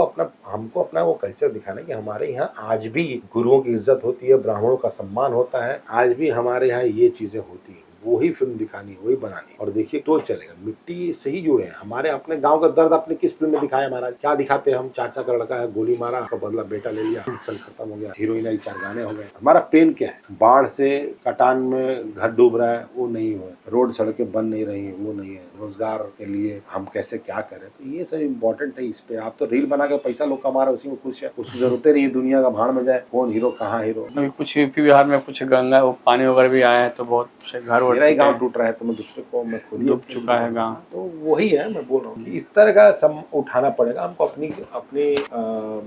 अपना वो कल्चर दिखाना कि हमारे यहाँ आज भी गुरुओं की इज्जत होती है, ब्राह्मणों का सम्मान होता है, आज भी हमारे यहाँ ये चीजें होती है। वही फिल्म दिखानी है, वही बनानी है। और देखिए तो चलेगा, मिट्टी से ही जुड़े हैं। हमारे अपने गांव का दर्द अपने किस फिल्म में दिखाया महाराज? क्या दिखाते हैं हम? चाचा का लड़का है, गोली मारा, उसका बदला बेटा ले लिया, चल खत्म हो गया, हीरोइन आई, 4 गाने हो गए। हमारा पेन क्या है? बाढ़ से कटान में घर डूब रहा है, वो नहीं हुआ। रोड सड़कें बन नहीं रही, वो नहीं है। रोजगार के लिए हम कैसे क्या करें, तो ये सब इम्पोर्टेंट है। इस पे आप तो रील बना के पैसा लोग कमा रहे हैं, उसी में खुश है, उसकी जरूरत नहीं है दुनिया का भाड़ में जाए कौन हीरो कहाँ हीरो। अभी कुछ यूपी बिहार में कुछ गंगा वो पानी वगैरह भी आया है, तो बहुत से घर मेरा ही गांव टूट रहा है, तो मैं दूसरे को मैं खुद डूब चुका है गांव। तो वही है, मैं बोल रहा हूँ कि इस तरह का सब उठाना पड़ेगा हमको। अपनी अपनी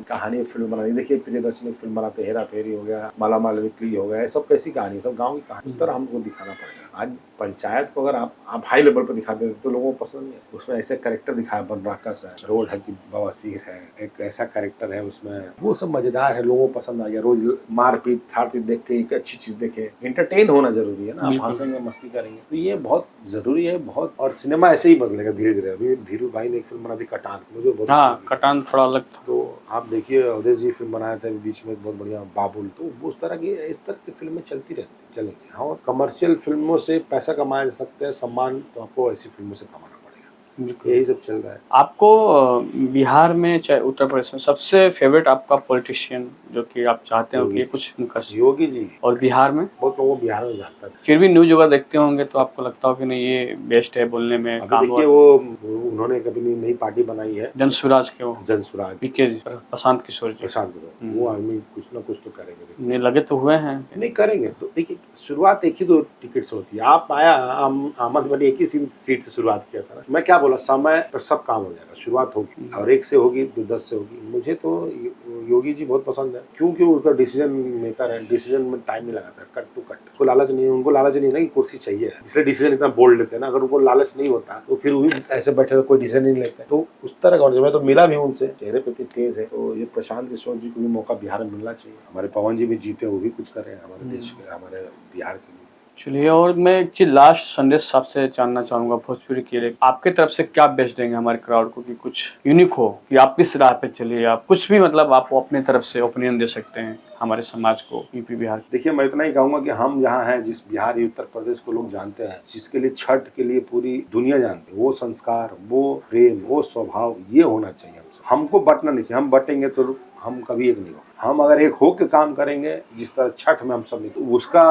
कहानी फिल्म बनानी। देखिए प्रियदर्शनी फिल्म बनाते, हेरा फेरी हो गया, माला माल वीकली हो गया, ये सब कैसी कहानी, सब गाँव की कहानी। इस तरह हमको दिखाना पड़ेगा। आज पंचायत को अगर आप हाई लेवल पर दिखाते हैं तो लोगों को पसंद नहीं है। उसमें ऐसे कैरेक्टर दिखाया, बनराकस है, रोड है कि बवासीर है, एक ऐसा कैरेक्टर है उसमें, वो सब मजेदार है, लोगों को पसंद आ गया। रोज मारपीट थारपीट देख के एक अच्छी चीज देखे, एंटरटेन होना जरूरी है ना। आप हंसेंगे मस्ती करेंगे तो ये बहुत जरूरी है, बहुत। और सिनेमा ऐसे ही बदलेगा धीरे धीरे। अभी धीरू भाई ने एक फिल्म बना दी कटान, मुझे बहुत, हाँ कटान थोड़ा अलग था। तो आप देखिए अवधेश जी फिल्म बनाए थे बीच में, बहुत बढ़िया, बाबुल। तो उस तरह की इस तरह की फिल्में चलती रहती चलेंगी। हाँ, और कमर्शियल फिल्मों से पैसा कमाया जा सकता है, सम्मान तो आपको ऐसी फिल्मों से कमाना पड़ेगा। यही सब चल रहा है। आपको बिहार में चाहे उत्तर प्रदेश में सबसे फेवरेट आपका पॉलिटिशियन जो कि आप चाहते हो कि कुछ उनका? योगी जी। और बिहार में बहुत लोगों को बिहार में जानता है, फिर भी न्यूज वगैरह देखते होंगे तो आपको लगता हो कि नहीं ये बेस्ट है बोलने में? अभी देखिए वो उन्होंने कभी नई पार्टी बनाई है, जन स्वराज के, वो जन स्वराज, पीके प्रशांत किशोर जी। प्रशांत, वो आदमी कुछ ना कुछ तो करेंगे। नहीं लगे तो हुए हैं, नहीं करेंगे। तो देखिए शुरुआत एक ही 2 टिकट से होती है। आप आया अहमद वली एक ही सीट से शुरुआत किया था। मैं क्या बोला, समय पर सब काम हो जाएगा। शुरुआत होगी और 1 से होगी तो 10 से होगी। मुझे तो योगी जी बहुत पसंद है, क्योंकि उसका डिसीजन मेकर है, डिसीजन में टाइम नहीं लगाता, कट टू कट। उसको लालच नहीं है, उनको लालच नहीं है ना कि कुर्सी चाहिए, इसलिए डिसीजन इतना बोल्ड लेते हैं ना। अगर उनको लालच नहीं होता तो फिर वही ऐसे बैठे तो कोई डिसीजन नहीं लेते। तो उस तरह का मैं तो मिला भी उनसे, चेहरे पे तेज है। तो ये प्रशांत किशोर जी को भी मौका बिहार में मिलना चाहिए। हमारे पवन जी भी जीते, वो भी कुछ करें हमारे देश के, हमारे बिहार के लिए। चलिए, और मैं एक चीज लास्ट संदेश आपसे जानना चाहूंगा भोजपुरी के लिए, आपके तरफ से क्या बेच देंगे हमारे क्राउड को कि कुछ यूनिक हो, कि आप किस राह पे चलिए, आप कुछ भी मतलब आप अपनी तरफ से ओपिनियन दे सकते हैं हमारे समाज को, यूपी बिहार। देखिए मैं इतना ही कहूंगा कि हम यहाँ हैं, जिस बिहार उत्तर प्रदेश को लोग जानते हैं, जिसके लिए छठ के लिए पूरी दुनिया जानती है, वो संस्कार, वो प्रेम, वो स्वभाव, ये होना चाहिए हमको बटना नहीं चाहिए। हम बटेंगे तो हम कभी एक नहीं हो। हम अगर एक हो के काम करेंगे, जिस तरह छठ में हम सब, तो उसका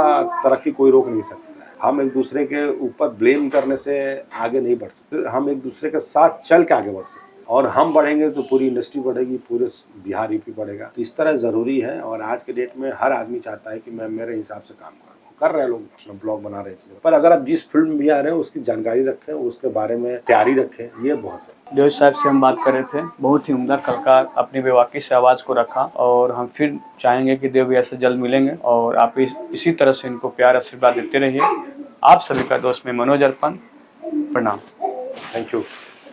तरक्की कोई रोक नहीं सकता। हम एक दूसरे के ऊपर ब्लेम करने से आगे नहीं बढ़ सकते। हम एक दूसरे के साथ चल के आगे बढ़ सकते, और हम बढ़ेंगे तो पूरी इंडस्ट्री बढ़ेगी, पूरे बिहार यूपी बढ़ेगा। तो इस तरह जरूरी है। और आज के डेट में हर आदमी चाहता है कि मैं मेरे हिसाब से काम करूँ। कर रहे हैं लोग, अपना ब्लॉग बना रहे हैं, पर अगर आप जिस फील्ड में भी आ रहे हैं उसकी जानकारी रखें, उसके बारे में तैयारी रखें, ये बहुत है। देव साहब से हम बात कर रहे थे, बहुत ही उम्दा कलाकार, अपनी बेवाकी से आवाज़ को रखा, और हम फिर चाहेंगे कि देव भी ऐसे जल्द मिलेंगे, और आप इसी तरह से इनको प्यार आशीर्वाद देते रहिए। आप सभी का दोस्त मैं मनोज अर्पण, प्रणाम। Thank you.